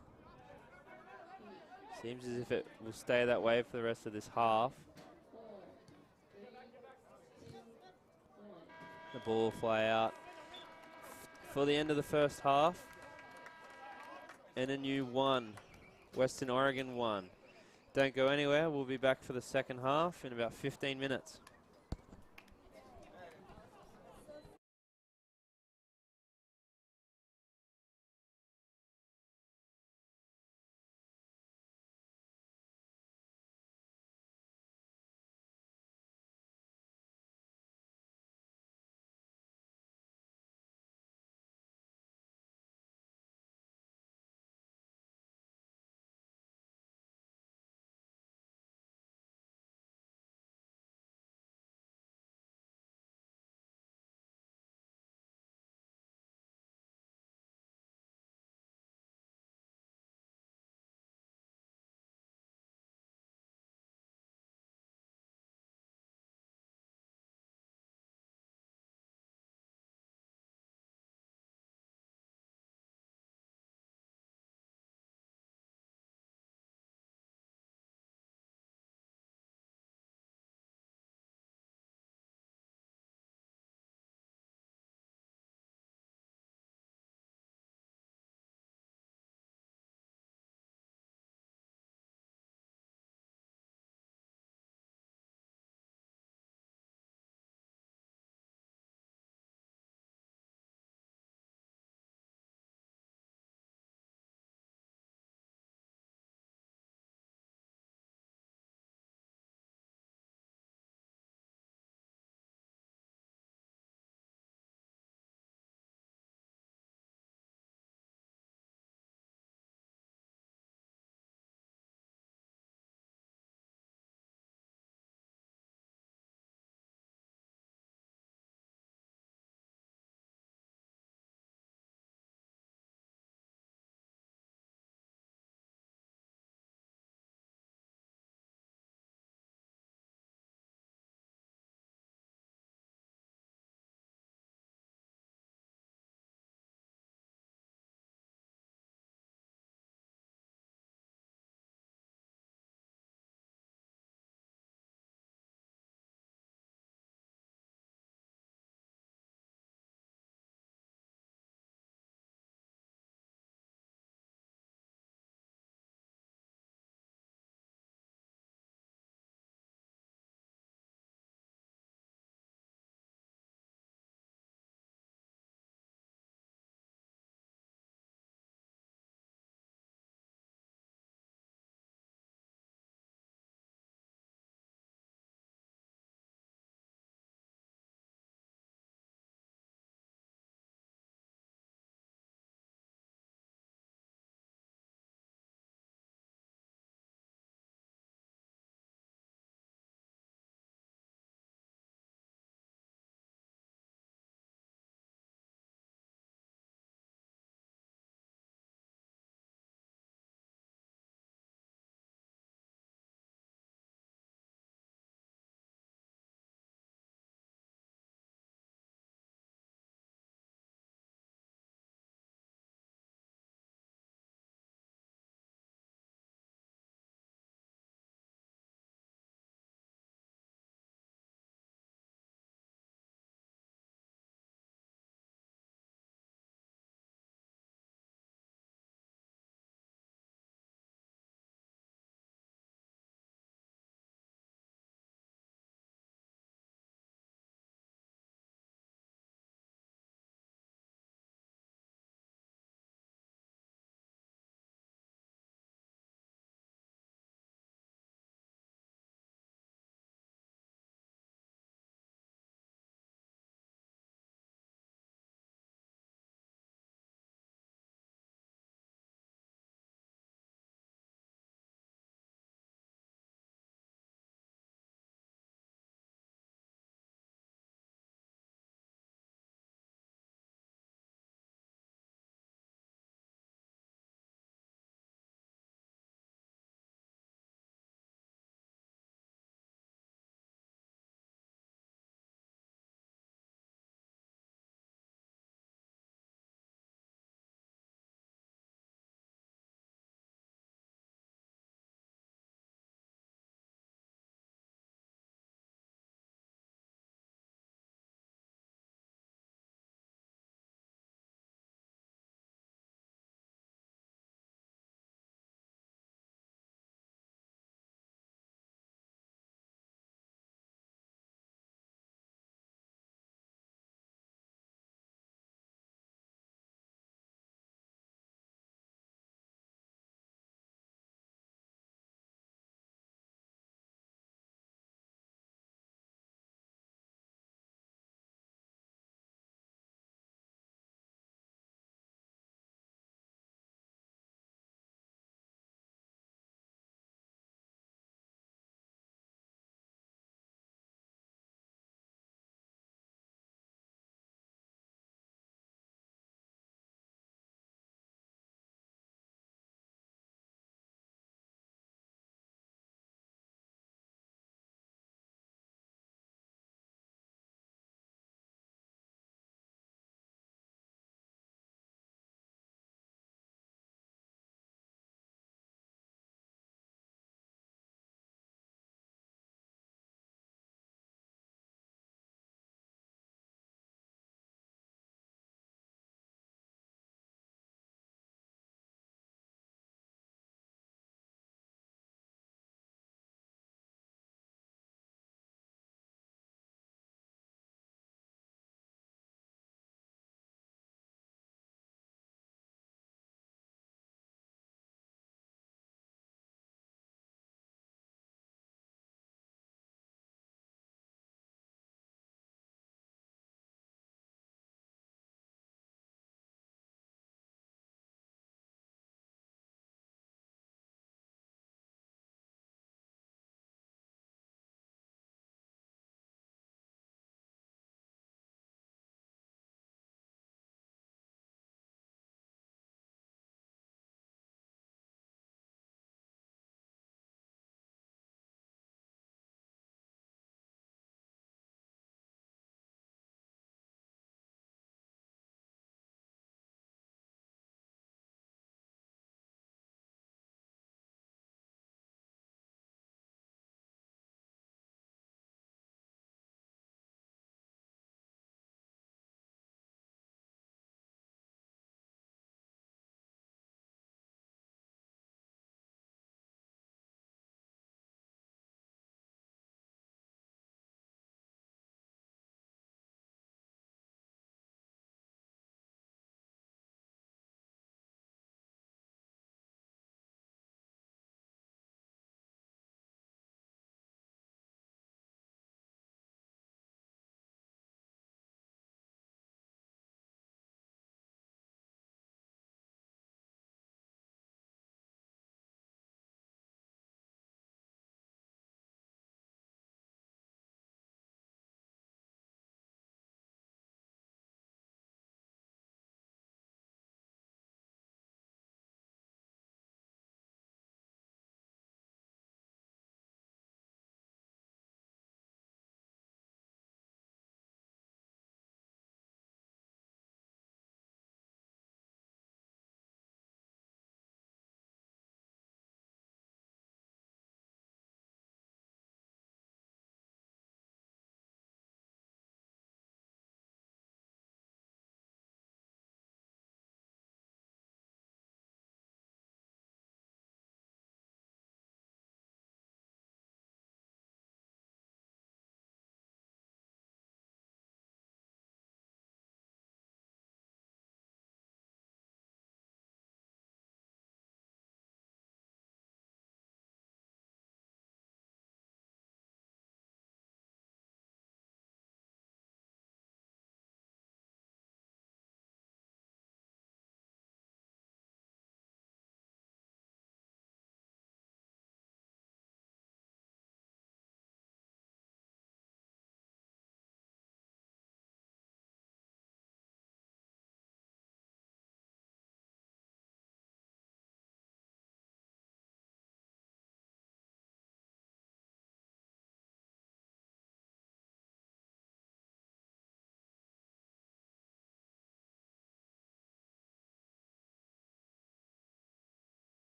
Seems as if it will stay that way for the rest of this half. The ball will fly out for the end of the first half. NNU 1, Western Oregon 1. Don't go anywhere. We'll be back for the second half in about 15 minutes.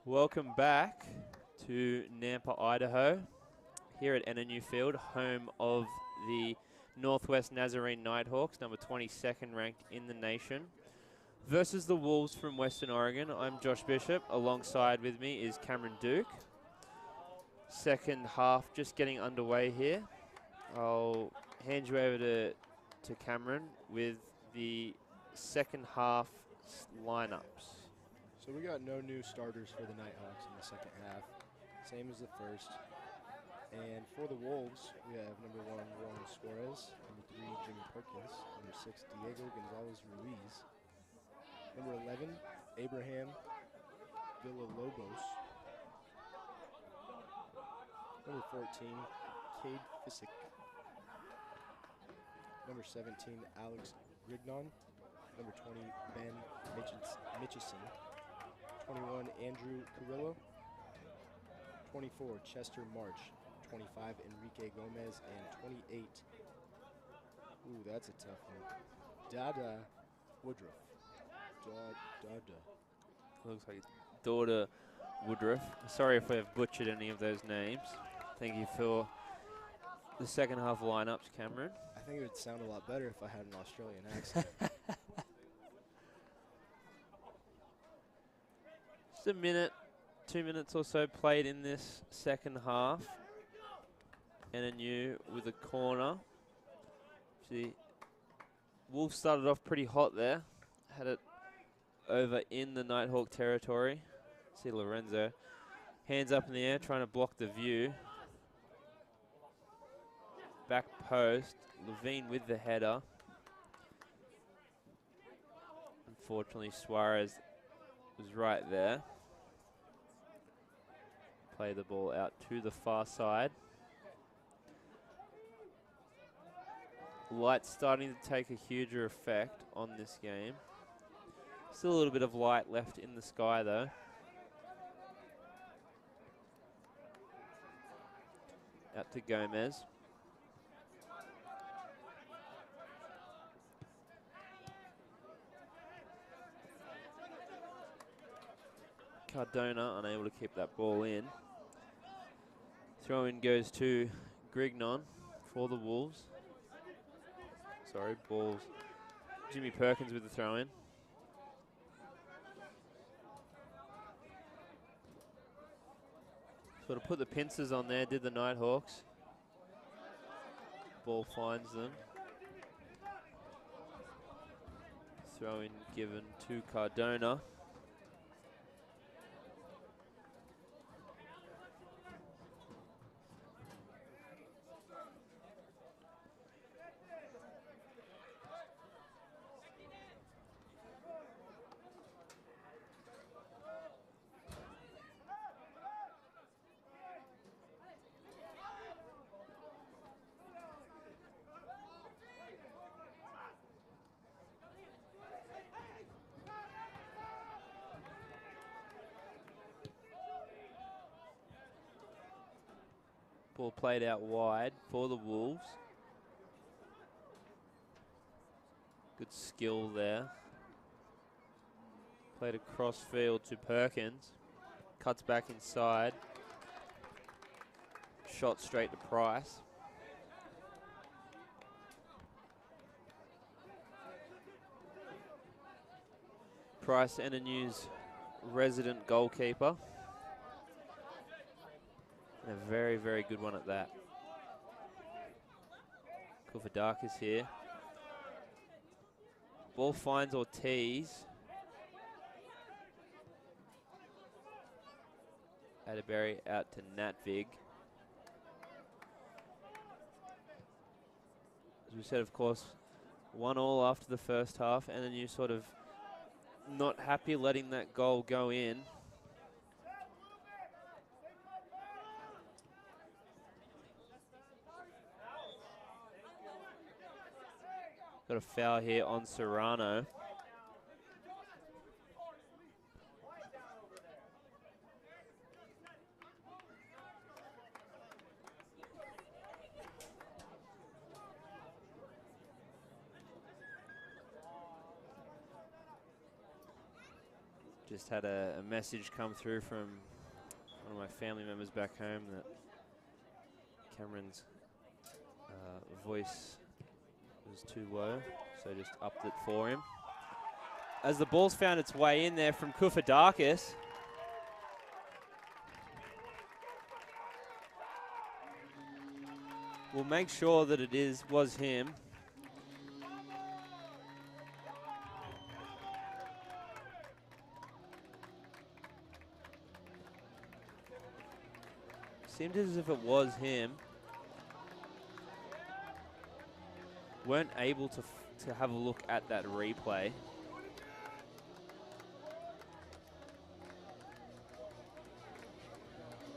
Welcome back to Nampa, Idaho, here at NNU Field, home of the Northwest Nazarene Nighthawks, number 22nd ranked in the nation, versus the Wolves from Western Oregon. I'm Josh Bishop. Alongside with me is Cameron Duke. Second half just getting underway here. I'll hand you over to Cameron with the second half lineups. So we got no new starters for the Nighthawks in the second half, same as the first. And for the Wolves, we have number 1, Juan Suarez, number 3, Jimmy Perkins, number 6, Diego Gonzalez-Ruiz, number 11, Abraham Villalobos, number 14, Cade Fissick, number 17, Alex Grignon, number 20, Ben Mitchison, 21, Andrew Carrillo, 24, Chester March, 25, Enrique Gomez, and 28, ooh, that's a tough one, Dada Woodruff. Dada. Looks like Daughter Woodruff. Sorry if I've butchered any of those names. Thank you for the second half lineups, Cameron. I think it would sound a lot better if I had an Australian accent. Just a minute, 2 minutes or so played in this second half. NNU with a corner. See, Wolves started off pretty hot there. Had it over in the Nighthawk territory. See Lorenzo. Hands up in the air, trying to block the view. Back post. Levine with the header. Unfortunately, Suarez was right there. Play the ball out to the far side. Light's starting to take a huger effect on this game. Still a little bit of light left in the sky though. Out to Gomez. Cardona unable to keep that ball in. Throw in goes to Grignon for the Wolves. Sorry, balls. Jimmy Perkins with the throw in. Sort of put the pincers on there, did the Nighthawks. Ball finds them. Throw in given to Cardona. Ball played out wide for the Wolves. Good skill there. Played across field to Perkins. Cuts back inside. Shot straight to Price. Price, NNU's resident goalkeeper. And a very, very good one at that. Kufadakis here. Ball finds Ortiz. Atterbury out to Natvig. As we said, of course, 1-1 after the first half, and then you sort of not happy letting that goal go in. Got a foul here on Serrano. Just had a message come through from one of my family members back home that Cameron's voice was too low, so just upped it for him. As the ball's found its way in there from Kufadakis. We'll make sure that it was him. Seemed as if it was him. Weren't able to have a look at that replay.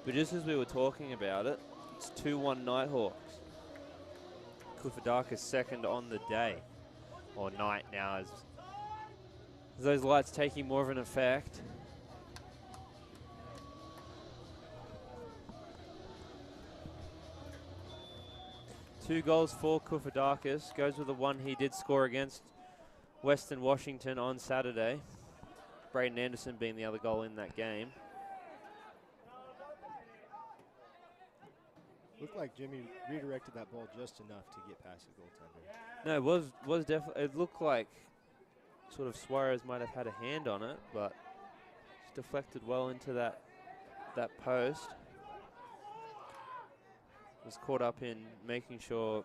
But just as we were talking about it, it's 2-1 Nighthawks. Kufadakis second on the day, or night now, as those lights taking more of an effect. Two goals for Kufadakis, goes with the one he did score against Western Washington on Saturday. Braden Anderson being the other goal in that game. Looked like Jimmy redirected that ball just enough to get past the goaltender. No, it was definitely, it looked like sort of Suarez might have had a hand on it, but it's deflected well into that post. Was caught up in making sure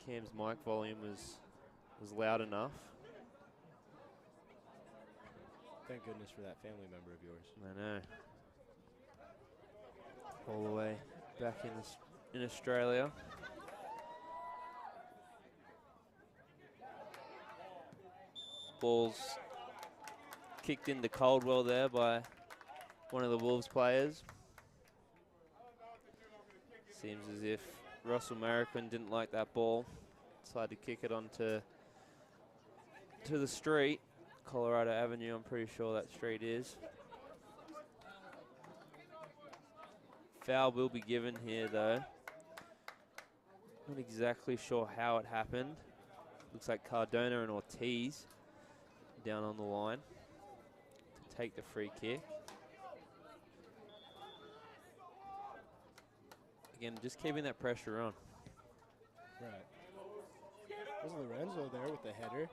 Cam's mic volume was loud enough. Thank goodness for that family member of yours. I know. All the way back in Australia. Ball's kicked into Caldwell there by one of the Wolves players. Seems as if Russell Marroquin didn't like that ball. Decided to kick it onto the street. Colorado Avenue, I'm pretty sure that street is. Foul will be given here though. Not exactly sure how it happened. Looks like Cardona and Ortiz down on the line to take the free kick. Again, just keeping that pressure on. Right. Was Lorenzo there with the header?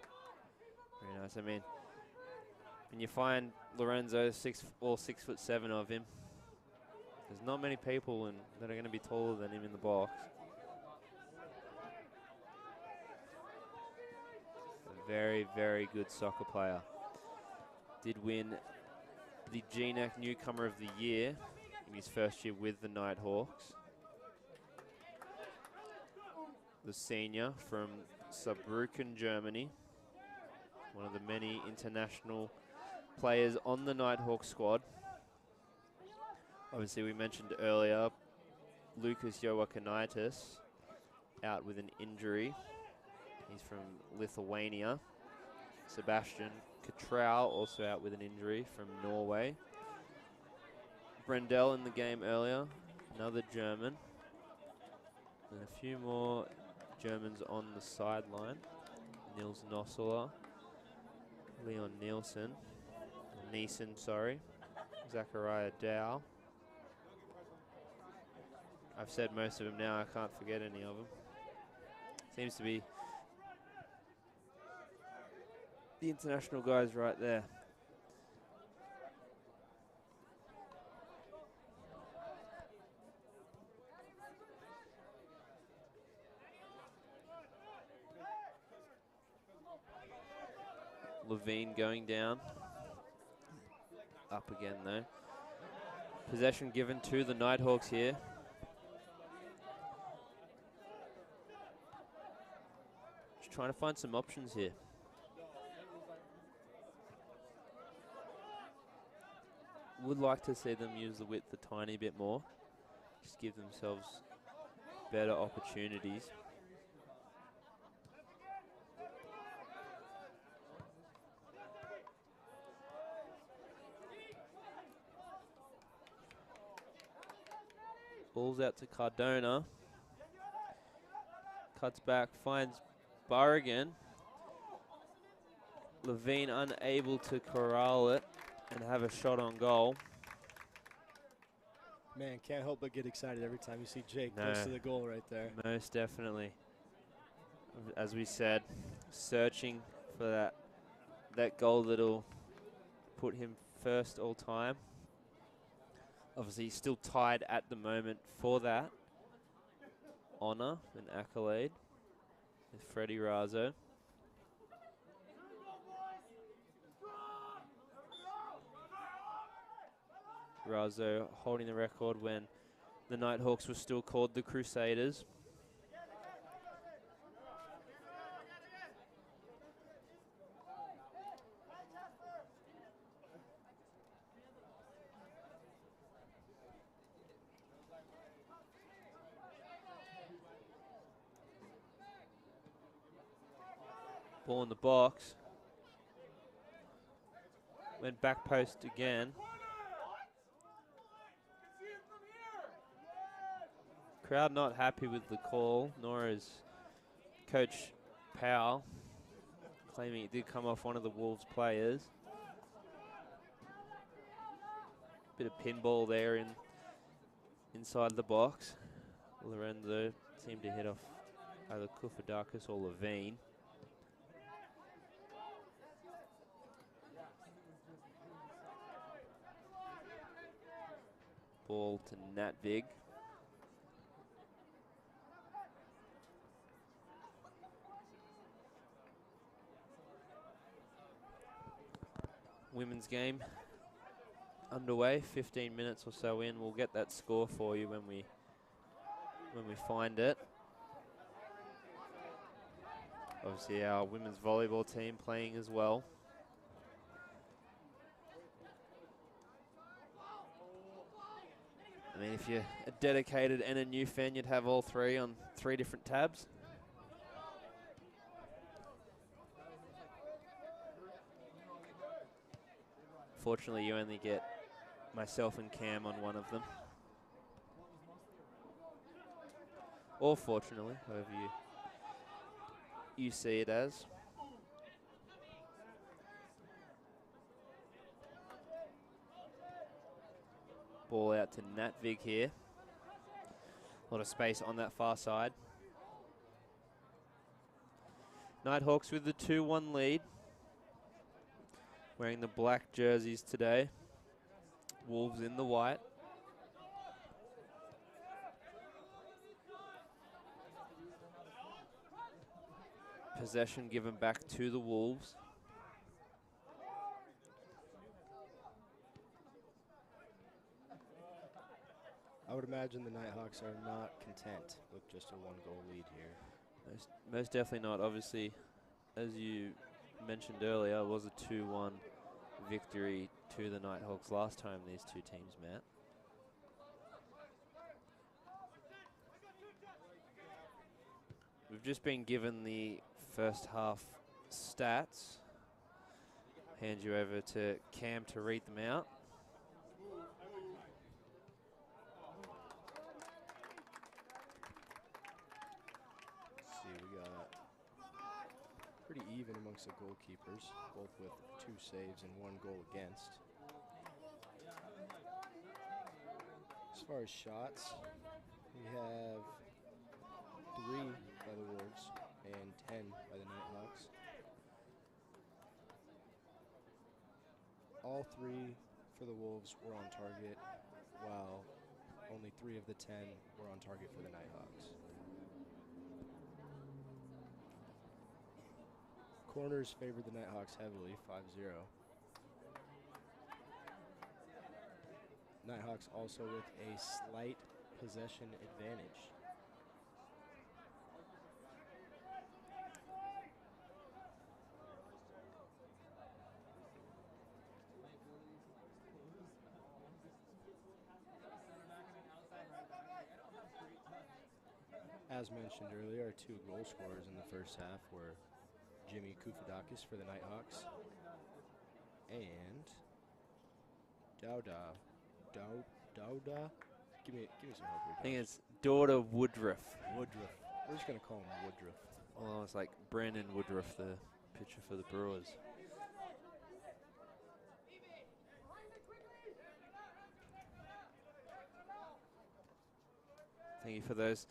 Very nice. I mean, when you find Lorenzo all 6'7" of him, there's not many people that are going to be taller than him in the box. A very, very good soccer player. Did win the GNAC Newcomer of the Year in his first year with the Nighthawks. The senior from Saarbrücken, Germany. One of the many international players on the Nighthawk squad. Obviously, we mentioned earlier, Lucas Joakinaitis out with an injury. He's from Lithuania. Sebastian Catrau also out with an injury from Norway. Brendel in the game earlier, another German. And a few more Germans on the sideline. Nils Nossola, Leon Neeson, sorry. Zachariah Dow. I've said most of them now, I can't forget any of them. Seems to be the international guys right there. Levine going down. Up again though. Possession given to the Nighthawks here. Just trying to find some options here. Would like to see them use the width a tiny bit more. Just give themselves better opportunities. Ball's out to Cardona. Cuts back, finds Burrigan. Levine unable to corral it. and have a shot on goal. Man, can't help but get excited every time you see Jake No. close to the goal right there. Most definitely. As we said, searching for that goal that'll put him first all time. Obviously, he's still tied at the moment for that honor and accolade with Freddie Razzo. Razzo holding the record when the Nighthawks were still called the Crusaders. Ball in the box. Went back post again. Crowd not happy with the call, nor is Coach Powell, claiming it did come off one of the Wolves players. Bit of pinball there inside the box. Lorenzo seemed to hit off either Kufadakis or Levine. Ball to Natvig. Women's game underway, 15 minutes or so in. We'll get that score for you when we find it. Obviously our women's volleyball team playing as well. I mean, if you're a dedicated NNU fan, you'd have all three on 3 different tabs. Fortunately, you only get myself and Cam on one of them. Or fortunately, however you see it as. Ball out to Natvig here. A lot of space on that far side. Nighthawks with the 2-1 lead. Wearing the black jerseys today. Wolves in the white. Possession given back to the Wolves. I would imagine the Nighthawks are not content with just a 1-goal lead here. Most definitely not. Obviously, as you mentioned earlier, it was a 2-1 victory to the Nighthawks last time these two teams met. We've just been given the first half stats. Hand you over to Cam to read them out. Pretty even amongst the goalkeepers, both with 2 saves and 1 goal against. As far as shots, we have 3 by the Wolves and 10 by the Nighthawks. All 3 for the Wolves were on target, while only 3 of the 10 were on target for the Nighthawks. Corners favored the Nighthawks heavily, 5-0. Nighthawks also with a slight possession advantage. As mentioned earlier, our 2 goal scorers in the first half were Jimmy Kufadakis for the Nighthawks and Dauda. Give me some help here. I think it's Daughter Woodruff. Woodruff. We're just gonna call him Woodruff. Oh, it's like Brandon Woodruff, the pitcher for the Brewers. Thank you for those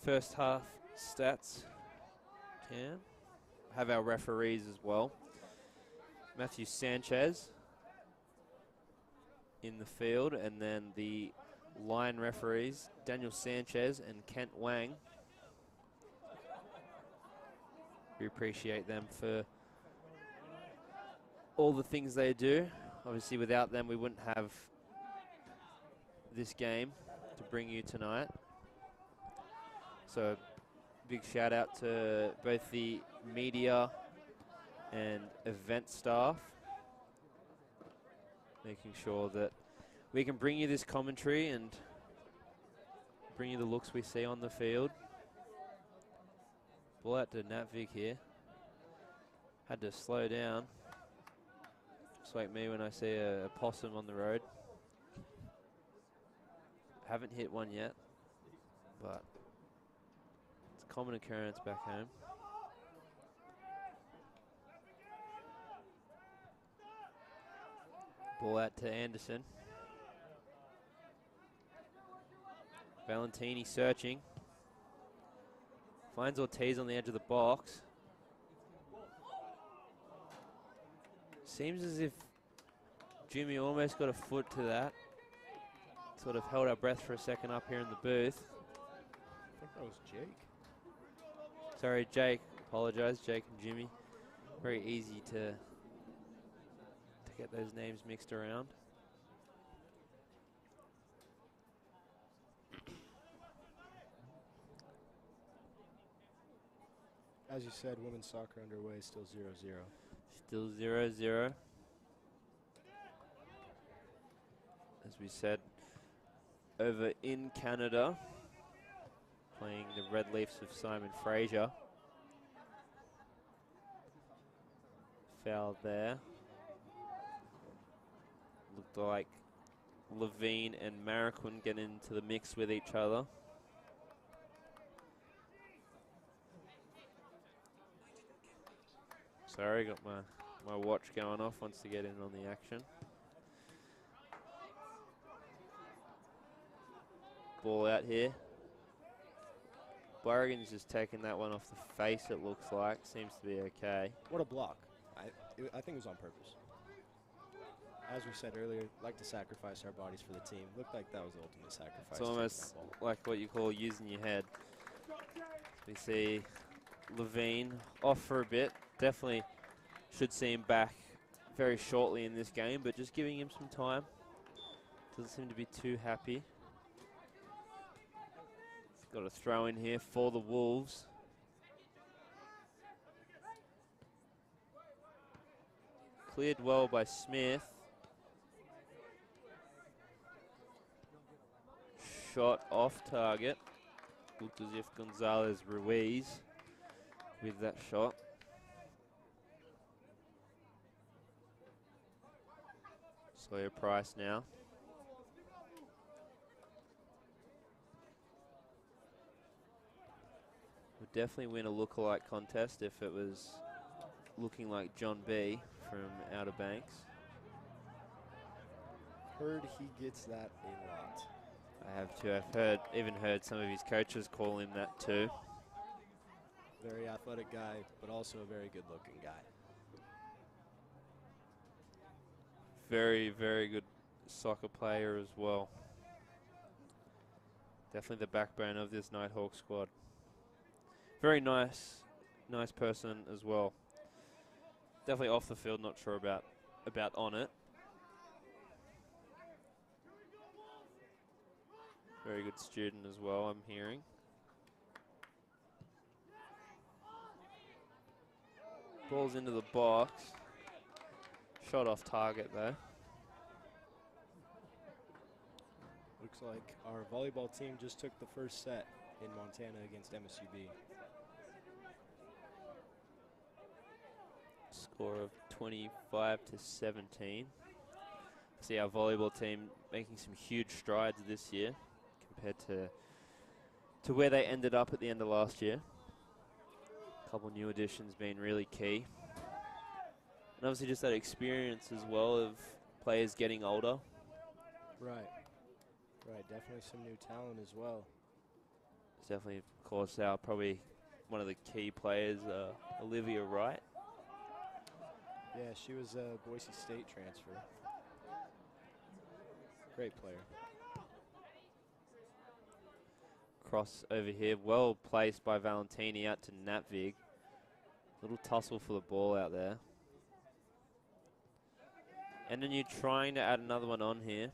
first half stats, Cam. Have our referees as well. Matthew Sanchez in the field, and then the line referees, Daniel Sanchez and Kent Wang. We appreciate them for all the things they do. Obviously, without them, we wouldn't have this game to bring you tonight. So, big shout out to both the media and event staff, making sure that we can bring you this commentary and bring you the looks we see on the field. Ball out to Nat Vic here. Had to slow down. Just like me when I see a possum on the road. Haven't hit one yet, but it's a common occurrence back home. Ball out to Anderson. Valentini searching. Finds Ortiz on the edge of the box. Seems as if Jimmy almost got a foot to that. Sort of held our breath for a second up here in the booth. I think that was Jake. Sorry, Jake. Apologize, Jake and Jimmy. Very easy to get those names mixed around. As you said, women's soccer underway, still 0-0. Still 0-0. As we said, over in Canada, playing the Red Leafs of Simon Fraser. Foul there. Looked like Levine and Marroquin get into the mix with each other. Sorry, got my watch going off, wants to get in on the action. Ball out here. Borrigan's just taking that one off the face, it looks like. Seems to be okay. What a block. I think it was on purpose. As we said earlier, like to sacrifice our bodies for the team. Looked like that was the ultimate sacrifice. It's almost like what you call using your head. We see Levine off for a bit. Definitely should see him back very shortly in this game, but just giving him some time. Doesn't seem to be too happy. Got a throw in here for the Wolves. Cleared well by Smith. Shot off target. Looked as if Gonzalez Ruiz with that shot. Sawyer Price now. Would definitely win a lookalike contest if it was looking like John B from Outer Banks. Heard he gets that a lot. I have too. I've even heard some of his coaches call him that too. Very athletic guy, but also a very good-looking guy. Very, very good soccer player as well. Definitely the backbone of this Nighthawk squad. Very nice person as well. Definitely off the field, not sure about on it. Very good student as well, I'm hearing. Ball's into the box. Shot off target though. Looks like our volleyball team just took the first set in Montana against MSUB. Score of 25-17. See our volleyball team making some huge strides this year compared to where they ended up at the end of last year. A couple new additions being really key. And obviously just that experience as well of players getting older. Right. Right, definitely some new talent as well. Definitely, of course, probably one of the key players, Olivia Wright. Yeah, she was a Boise State transfer. Great player. Cross over here, well placed by Valentini out to Natvig. Little tussle for the ball out there. NNU trying to add another one on here.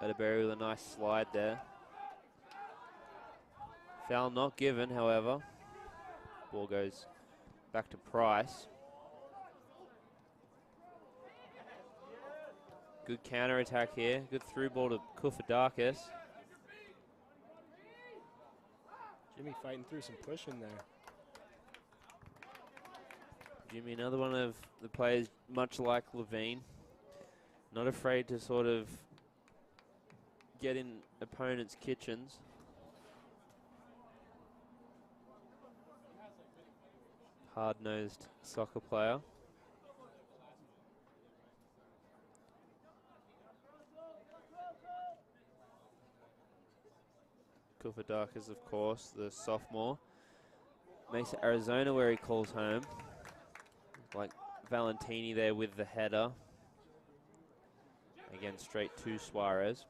Atterbury with a nice slide there. Foul not given, however. Ball goes back to Price. Good counter attack here. Good through ball to Kufadakis. Jimmy fighting through some pushing there. Jimmy, another one of the players much like Levine. Not afraid to sort of get in opponents' kitchens. Hard-nosed soccer player. Kufadakis, of course, the sophomore. Mesa, Arizona, where he calls home. Like Valentini there with the header. Again, straight to Suarez.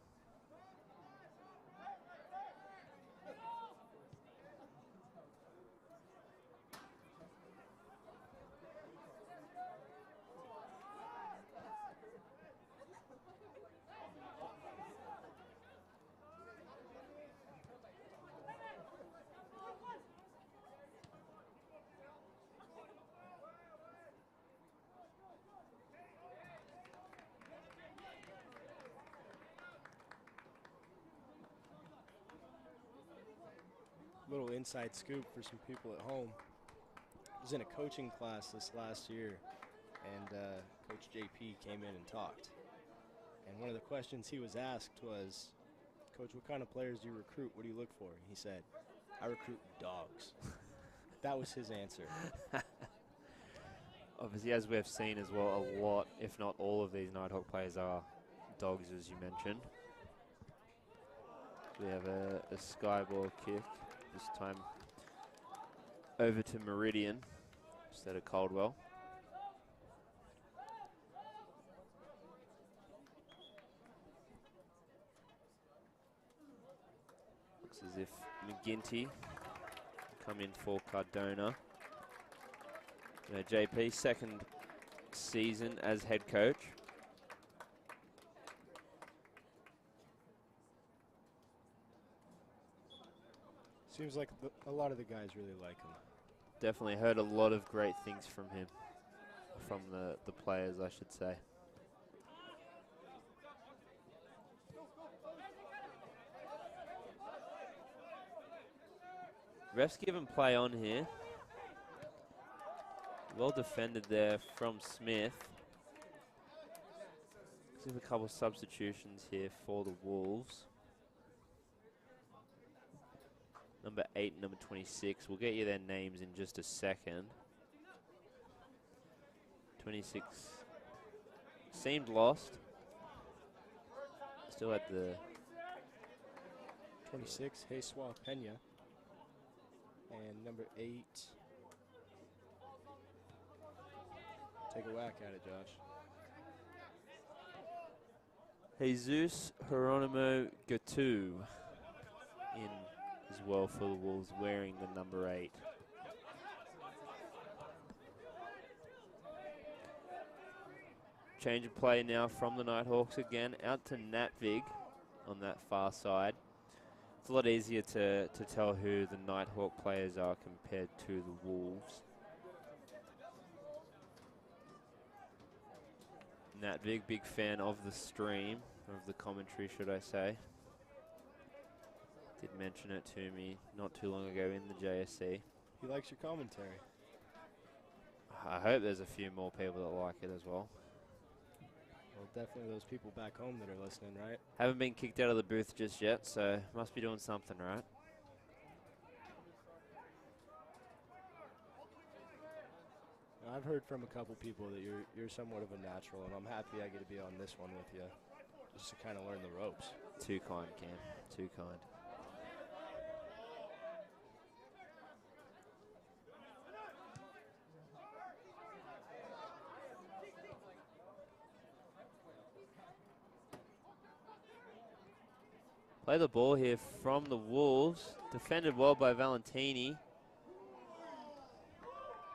Little inside scoop for some people at home. I was in a coaching class this last year, and Coach JP came in and talked. And one of the questions he was asked was, Coach, what kind of players do you recruit? What do you look for? And he said, I recruit dogs. That was his answer. Obviously, as we've seen as well, a lot, if not all of these Nighthawk players are dogs, as you mentioned. We have a skyball kick, this time over to Meridian instead of Caldwell. Looks as if McGinty come in for Cardona. JP, second season as head coach. Seems like a lot of the guys really like him. Definitely heard a lot of great things from him, from the players, I should say. Refs give him play on here. Well defended there from Smith. There's a couple of substitutions here for the Wolves. Number 8 and number 26. We'll get you their names in just a second. 26 seemed lost. Still had the 26, Jesua Pena. And number 8. Take a whack at it, Josh. Jesus Geronimo Gatu in as well for the Wolves, wearing the number 8. Change of play now from the Nighthawks again, out to Natvig on that far side. It's a lot easier to tell who the Nighthawk players are compared to the Wolves. Natvig, big fan of the stream, of the commentary, should I say. Did mention it to me not too long ago in the JSC. He likes your commentary. I hope there's a few more people that like it as well. Well, definitely those people back home that are listening, right? Haven't been kicked out of the booth just yet, so must be doing something right. I've heard from a couple people that you're somewhat of a natural, and I'm happy I get to be on this one with you, just to kind of learn the ropes. Too kind, Cam. Too kind. Play the ball here from the Wolves. Defended well by Valentini.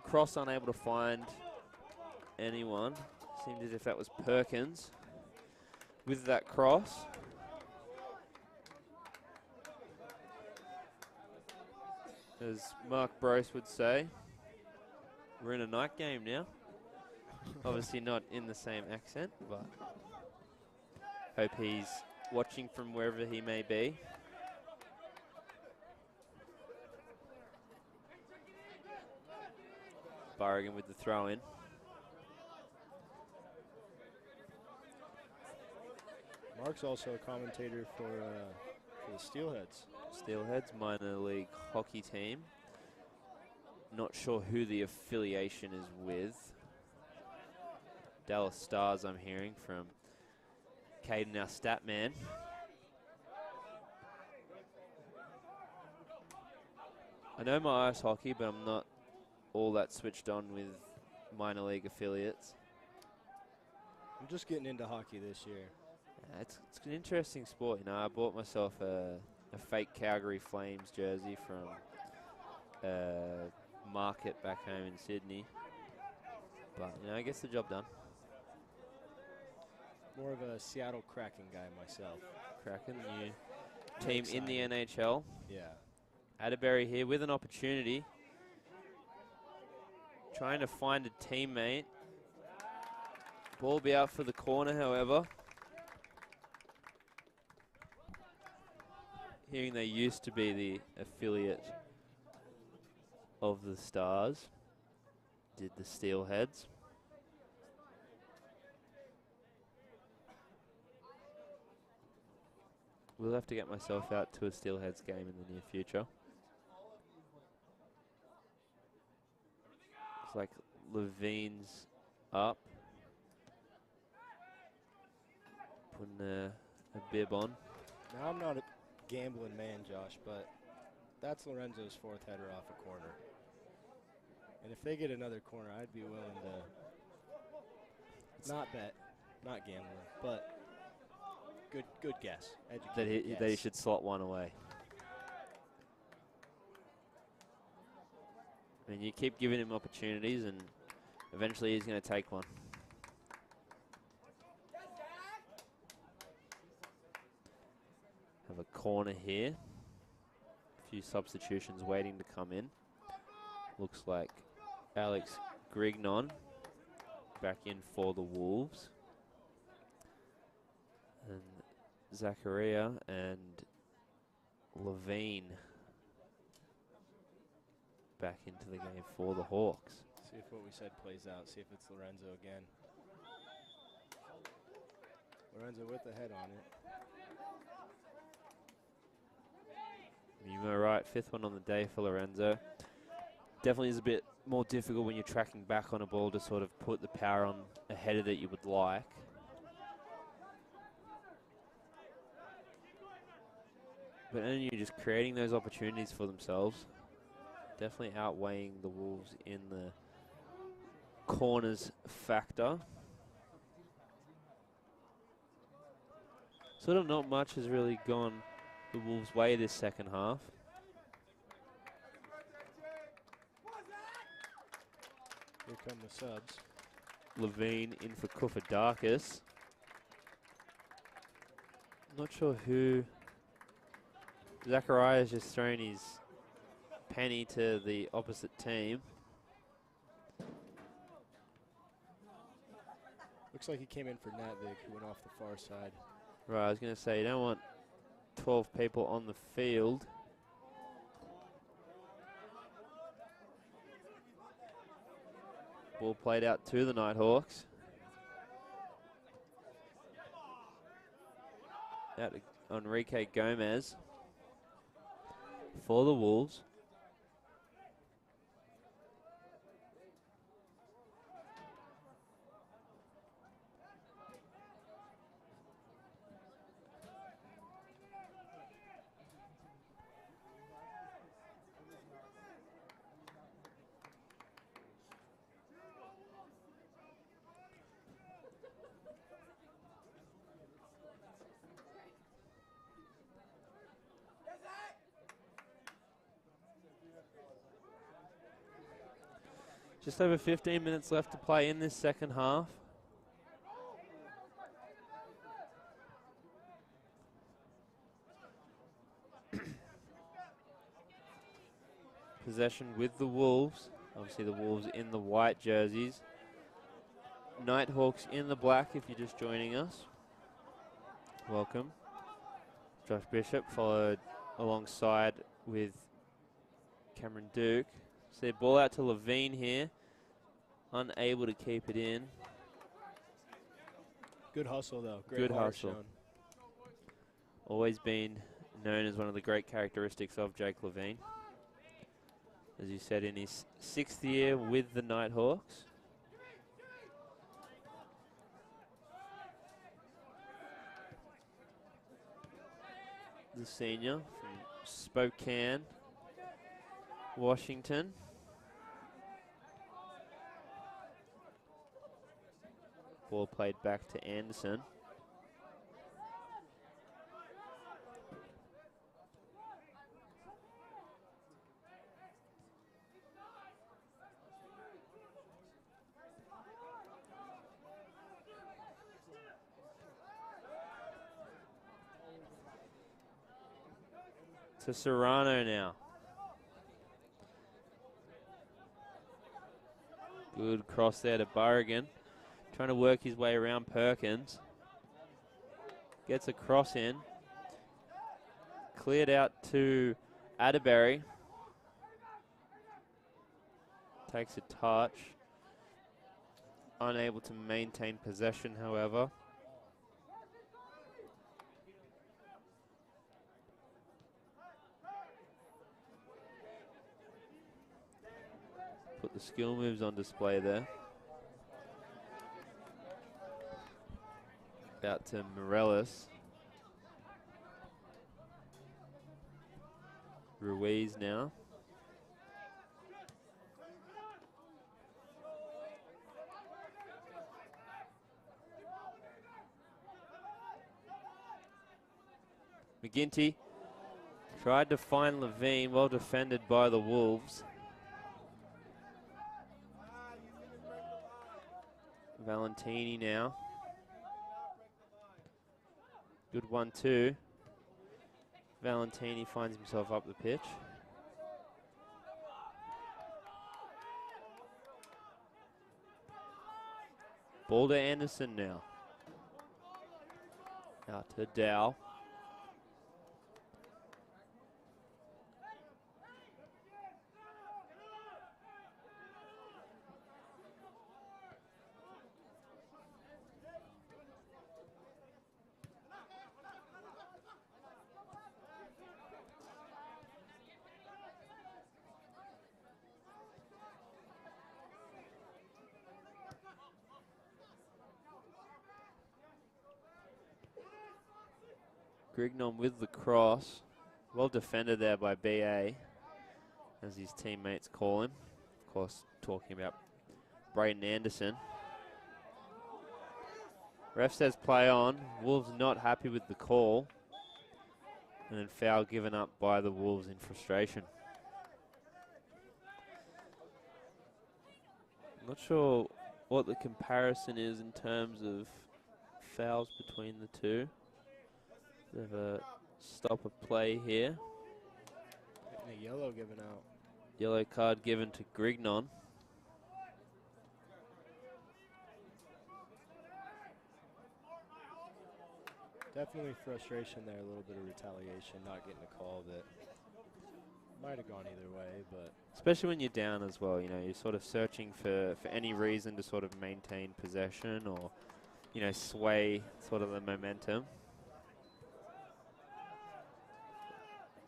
Cross unable to find anyone. Seemed as if that was Perkins with that cross. As Mark Bruce would say, we're in a night game now. Obviously not in the same accent, but hope he's watching from wherever he may be. Barragan with the throw in. Mark's also a commentator for the Steelheads. Steelheads minor league hockey team. Not sure who the affiliation is with. Dallas Stars, I'm hearing from Caden, our stat man. I know my ice hockey, but I'm not all that switched on with minor league affiliates. I'm just getting into hockey this year. It's an interesting sport, you know. I bought myself a fake Calgary Flames jersey from Market back home in Sydney. But, you know, I gets the job done. More of a Seattle Kraken guy myself. Kraken, new team in the NHL. Yeah. Atterbury here with an opportunity. Trying to find a teammate. Ball be out for the corner, however. Hearing they used to be the affiliate of the Stars. Did the Steelheads. We'll have to get myself out to a Steelheads game in the near future. Looks like Levine's up. Putting a bib on. Now, I'm not a gambling man, Josh, but that's Lorenzo's fourth header off a corner. And if they get another corner, I'd be willing to not bet, not gambling, but good guess. Educated guess. That he should slot one away. I mean, you keep giving him opportunities, and eventually he's going to take one. Have a corner here. A few substitutions waiting to come in. Looks like Alex Grignon back in for the Wolves. And Zachariah and Levine back into the game for the Hawks. See if what we said plays out. See if it's Lorenzo again. Lorenzo with the head on it. You were right, fifth one on the day for Lorenzo. Definitely is a bit more difficult when you're tracking back on a ball to sort of put the power on a header that you would like. But NNU just creating those opportunities for themselves. Definitely outweighing the Wolves in the corners factor. Sort of not much has really gone the Wolves' way this second half. Here come the subs. Levine in for Kufadakis. Not sure who. Zachariah's just thrown his penny to the opposite team. Looks like he came in for Natvik, who went off the far side. Right, I was going to say, you don't want 12 people on the field. Ball played out to the Nighthawks. out to Enrique Gomez for the Wolves. Just over 15 minutes left to play in this second half. Possession with the Wolves. Obviously the Wolves in the white jerseys. Nighthawks in the black if you're just joining us. Welcome. Josh Bishop followed alongside with Cameron Duke. So ball out to Levine here. Unable to keep it in. Good hustle, though. Great Good heart hustle. shown. Always been known as one of the great characteristics of Jake Levine. As you said, in his 6th year with the Nighthawks. The senior from Spokane, Washington. Ball played back to Anderson. To Serrano now. Good cross there to Burrigan. Trying to work his way around Perkins. Gets a cross in. Cleared out to Atterbury. Takes a touch. Unable to maintain possession, however. Put the skill moves on display there. Out to Morellis. Ruiz now. McGinty tried to find Levine, well defended by the Wolves. Valentini now. Good 1-2. Valentini finds himself up the pitch. Ball to Anderson now. Out to Dow. Grignon with the cross. Well defended there by BA, as his teammates call him. Of course, talking about Brayden Anderson. Ref says play on. Wolves not happy with the call. And then foul given up by the Wolves in frustration. Not sure what the comparison is in terms of fouls between the two. Bit of a stop of play here. And a yellow given out. Yellow card given to Grignon. Definitely frustration there, a little bit of retaliation, not getting a call that might have gone either way, but Especially when you're down as well, you know, you're sort of searching for any reason to sort of maintain possession or, you know, sway sort of the momentum.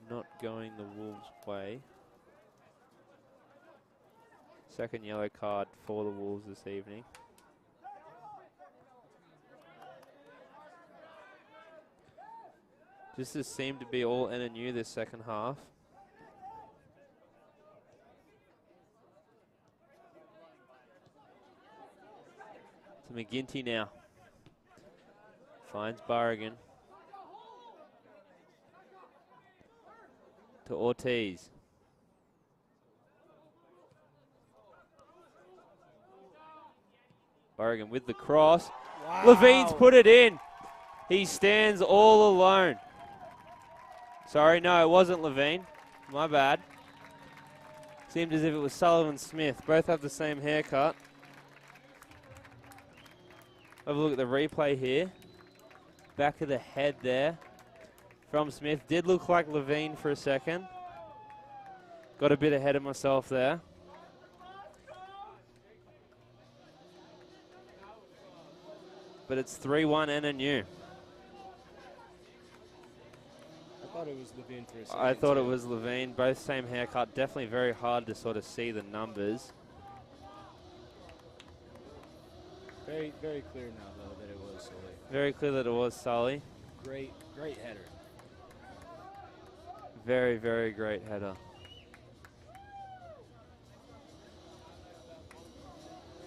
not going the Wolves' way. Second yellow card for the Wolves this evening. This has seemed to be all NNU this second half. To McGinty now. Finds Burrigan. To Ortiz. Burrigan with the cross. Wow. Levine's put it in. He stands all alone. Sorry, no, it wasn't Levine. My bad. Seemed as if it was Sullivan Smith. Both have the same haircut. Have a look at the replay here. Back of the head there from Smith. Did look like Levine for a second. Got a bit ahead of myself there. But it's 3-1 NNU. I thought it was Levine for a second. I thought it was Levine. Both same haircut. Definitely very hard to sort of see the numbers. Very, very clear now, though, that it was Sully. Very clear that it was Sully. Great, great header. Very, very great header.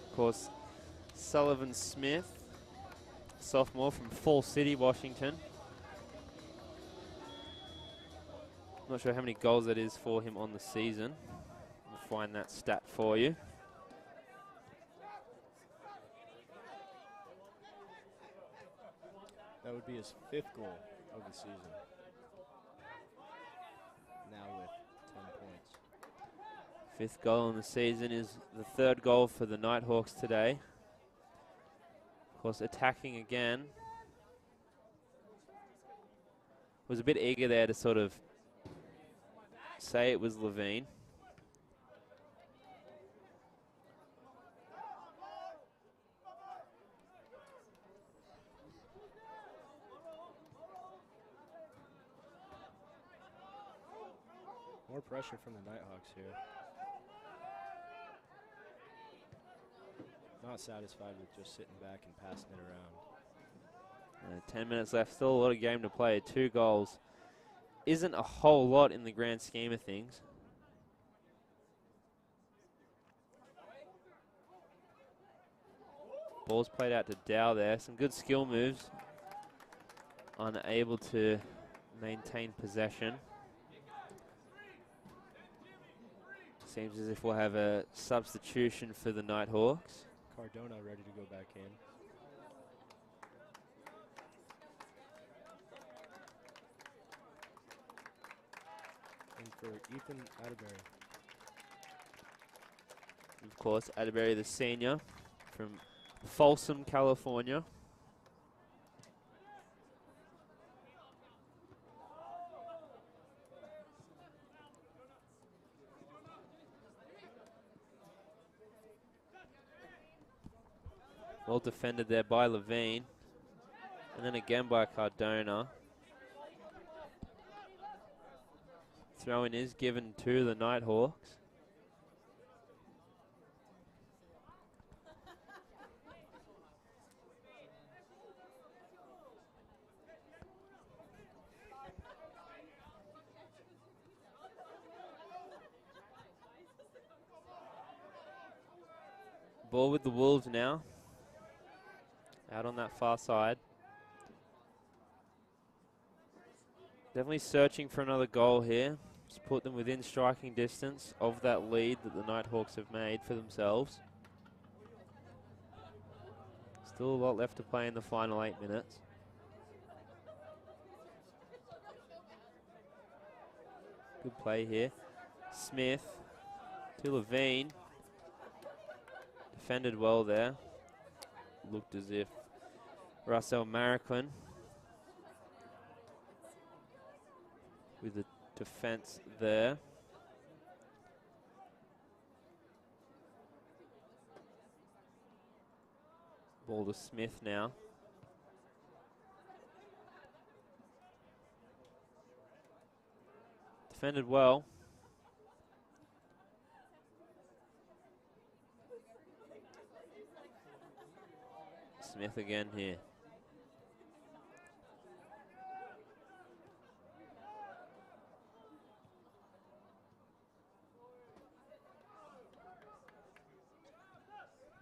Of course, Sullivan Smith, sophomore from Fall City, Washington. Not sure how many goals that is for him on the season. We'll find that stat for you. That would be his 5th goal of the season. Now with 10 points. 5th goal in the season is the 3rd goal for the Nighthawks today. Of course, attacking again. Was a bit eager there to sort of say it was Levine. More pressure from the Nighthawks here. Not satisfied with just sitting back and passing it around. 10 minutes left, still a lot of game to play. 2 goals isn't a whole lot in the grand scheme of things. Ball's played out to Dow there. Some good skill moves. Unable to maintain possession. Seems as if we'll have a substitution for the Nighthawks. Cardona ready to go back in. And for Ethan Atterbury. Of course, Atterbury, the senior from Folsom, California. Well defended there by Levine. And then again by Cardona. Throw-in is given to the Nighthawks. Ball with the Wolves now. Out on that far side. Definitely searching for another goal here. Just put them within striking distance of that lead that the Nighthawks have made for themselves. Still a lot left to play in the final 8 minutes. Good play here. Smith to Levine. Defended well there. Looked as if Russell Marroquin with the defense there. Ball to Smith now. defended well. Smith again here.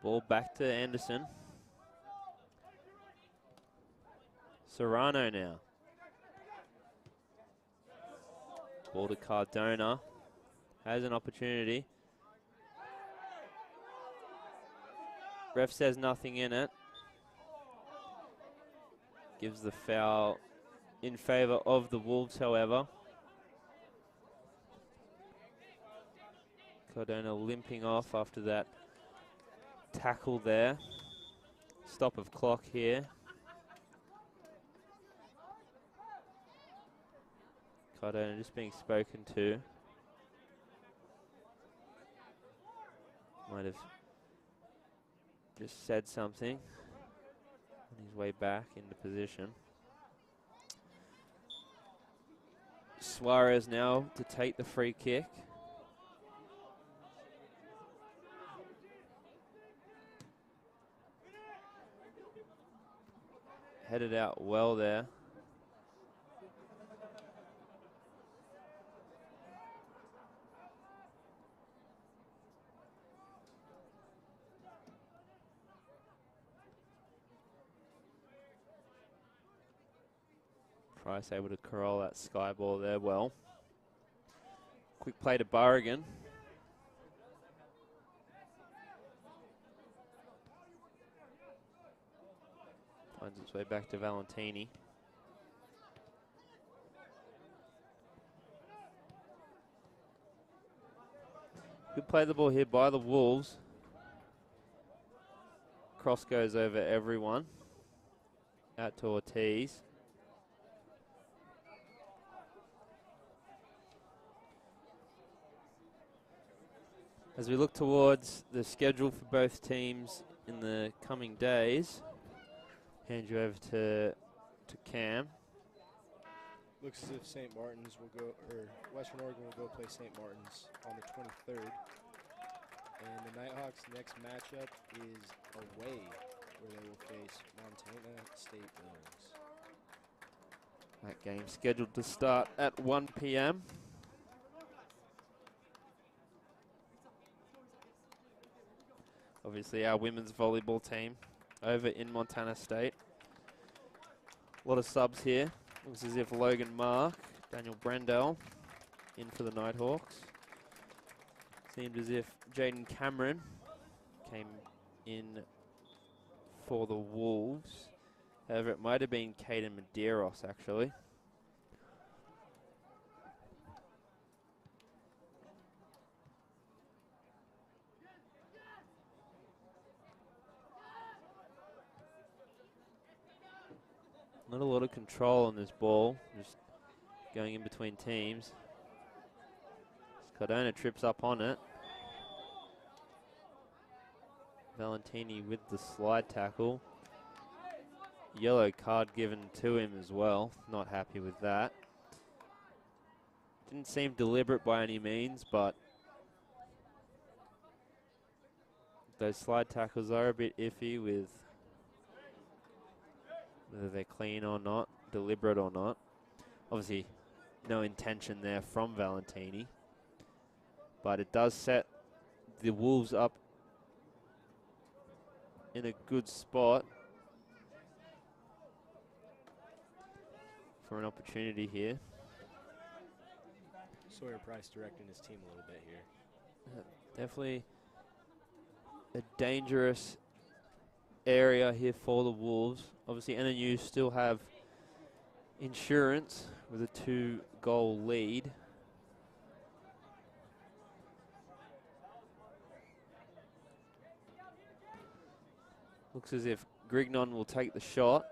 Ball back to Anderson. Serrano now. Ball to Cardona. Has an opportunity. Ref says nothing in it. Gives the foul in favor of the Wolves, however. Cardona limping off after that tackle there. Stop of clock here. Cardona just being spoken to. Might have just said something on his way back into position. Suarez now to take the free kick. Headed out well there. Price able to corral that sky ball there well. Quick play to Burrigan. Finds its way back to Valentini. Good play the ball here by the Wolves. Cross goes over everyone. Out to Ortiz. As we look towards the schedule for both teams in the coming days, hand you over to Cam. Looks as if St. Martin's will go, or Western Oregon will go play St. Martin's on the 23rd. And the Nighthawks' next matchup is away, where they will face Montana State Williams. That game scheduled to start at 1 p.m. Obviously our women's volleyball team over in Montana State. A lot of subs here. Looks as if Logan Mark, Daniel Brendel in for the Nighthawks. Seemed as if Jaden Cameron came in for the Wolves. However, it might have been Caden Medeiros actually. Not a lot of control on this ball, just going in between teams. Cardona trips up on it. Valentini with the slide tackle. Yellow card given to him as well. Not happy with that. Didn't seem deliberate by any means, but those slide tackles are a bit iffy with whether they're clean or not, deliberate or not. Obviously, no intention there from Valentini. But it does set the Wolves up in a good spot for an opportunity here. Sawyer Price directing his team a little bit here. Definitely a dangerous area here for the Wolves. Obviously, NNU still have insurance with a 2-goal lead. Looks as if Grignon will take the shot.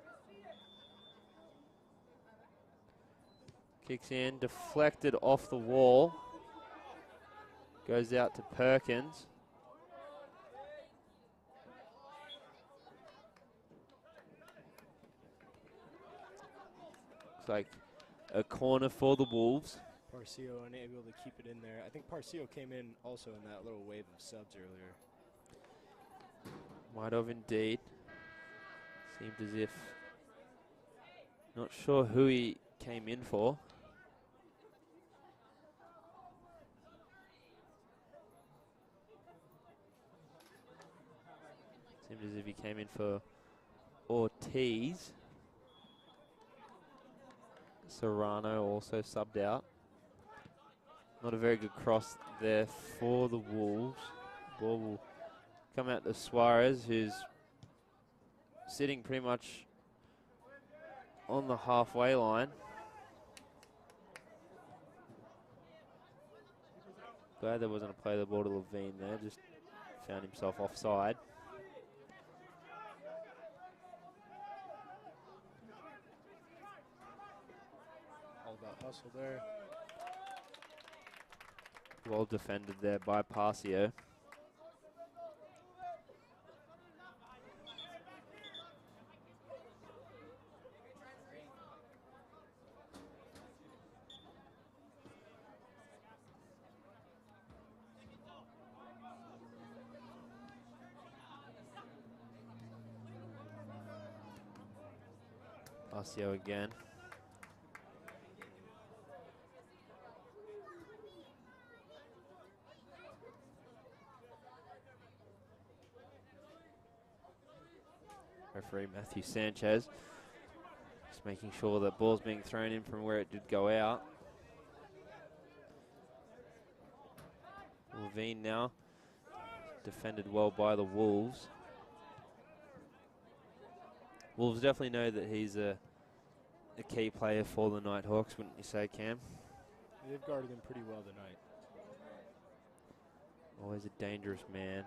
Kicks in, deflected off the wall. Goes out to Perkins. Looks like a corner for the Wolves. Parcio unable to keep it in there. I think Parcio came in also in that little wave of subs earlier. Might have indeed. Seemed as if, not sure who he came in for. Seemed as if he came in for Ortiz. Serrano also subbed out. Not a very good cross there for the Wolves. Ball will come out to Suarez, who's sitting pretty much on the halfway line. Glad there wasn't a play the ball to Levine there, just found himself offside. All about hustle there. Well defended there by Parcio. Parcio again. Referee Matthew Sanchez just making sure that ball's being thrown in from where it did go out. Levine now defended well by the Wolves. Wolves definitely know that he's a key player for the Nighthawks, wouldn't you say, Cam? They've guarded him pretty well tonight. Always a dangerous man.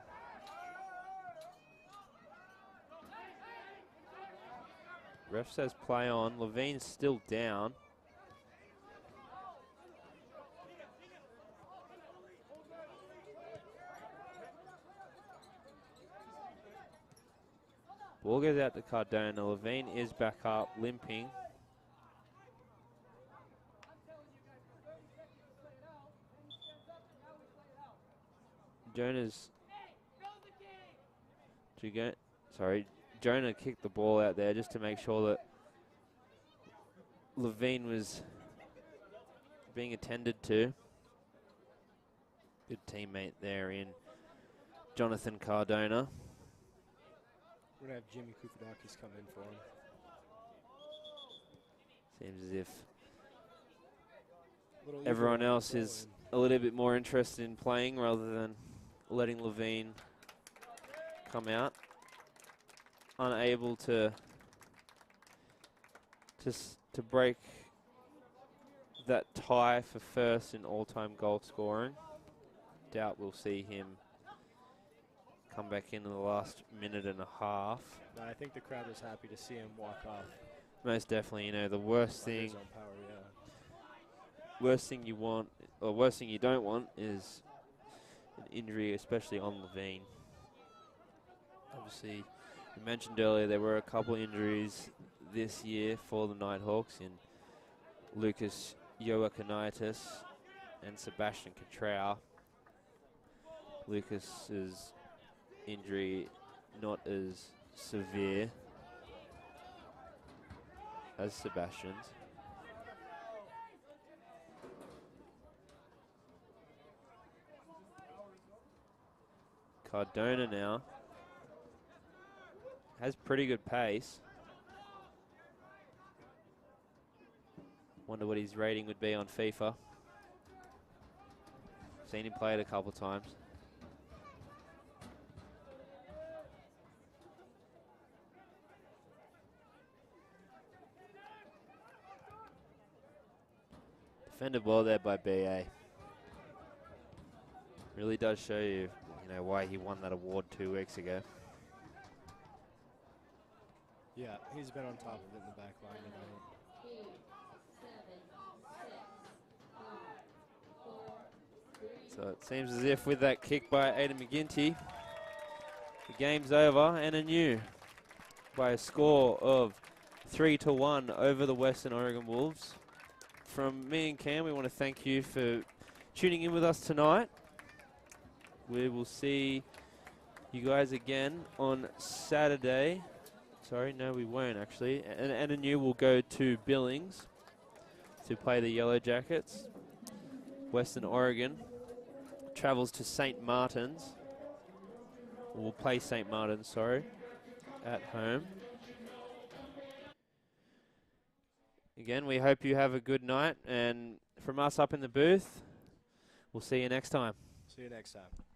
Ref says play on. Levine's still down. Ball goes out to Cardona. Levine is back up, limping. Jonah kicked the ball out there just to make sure that Levine was being attended to. Good teammate there in Jonathan Cardona. We're going to have Jimmy Kufadakis come in for him. Seems as if everyone else is a little bit more interested in playing rather than letting Levine come out. Unable to break that tie for first in all-time goal scoring. Doubt we'll see him come back in the last minute and a half. No, I think the crowd was happy to see him walk off. Most definitely, you know, the worst thing, His own power, yeah. worst thing you want, or worst thing you don't want is an injury, especially on Levine. Obviously, you mentioned earlier there were a couple injuries this year for the Nighthawks in Lucas Ioakinitis and Sebastian Catrao. Lucas's injury not as severe as Sebastian's. Cardona now has pretty good pace. Wonder what his rating would be on FIFA. Seen him play it a couple times. Defended well there by BA. Really does show you, why he won that award 2 weeks ago. Yeah, he's been on top of it in the back line tonight. So it seems as if with that kick by Aidan McGinty, the game's over. NNU by a score of 3-1 over the Western Oregon Wolves. from me and Cam, we want to thank you for tuning in with us tonight. We will see you guys again on Saturday. Sorry, no, we won't actually. And NNU will go to Billings to play the Yellow Jackets. Western Oregon travels to St. Martin's. We'll play St. Martin's, sorry, at home. Again, we hope you have a good night. And from us up in the booth, we'll see you next time. See you next time.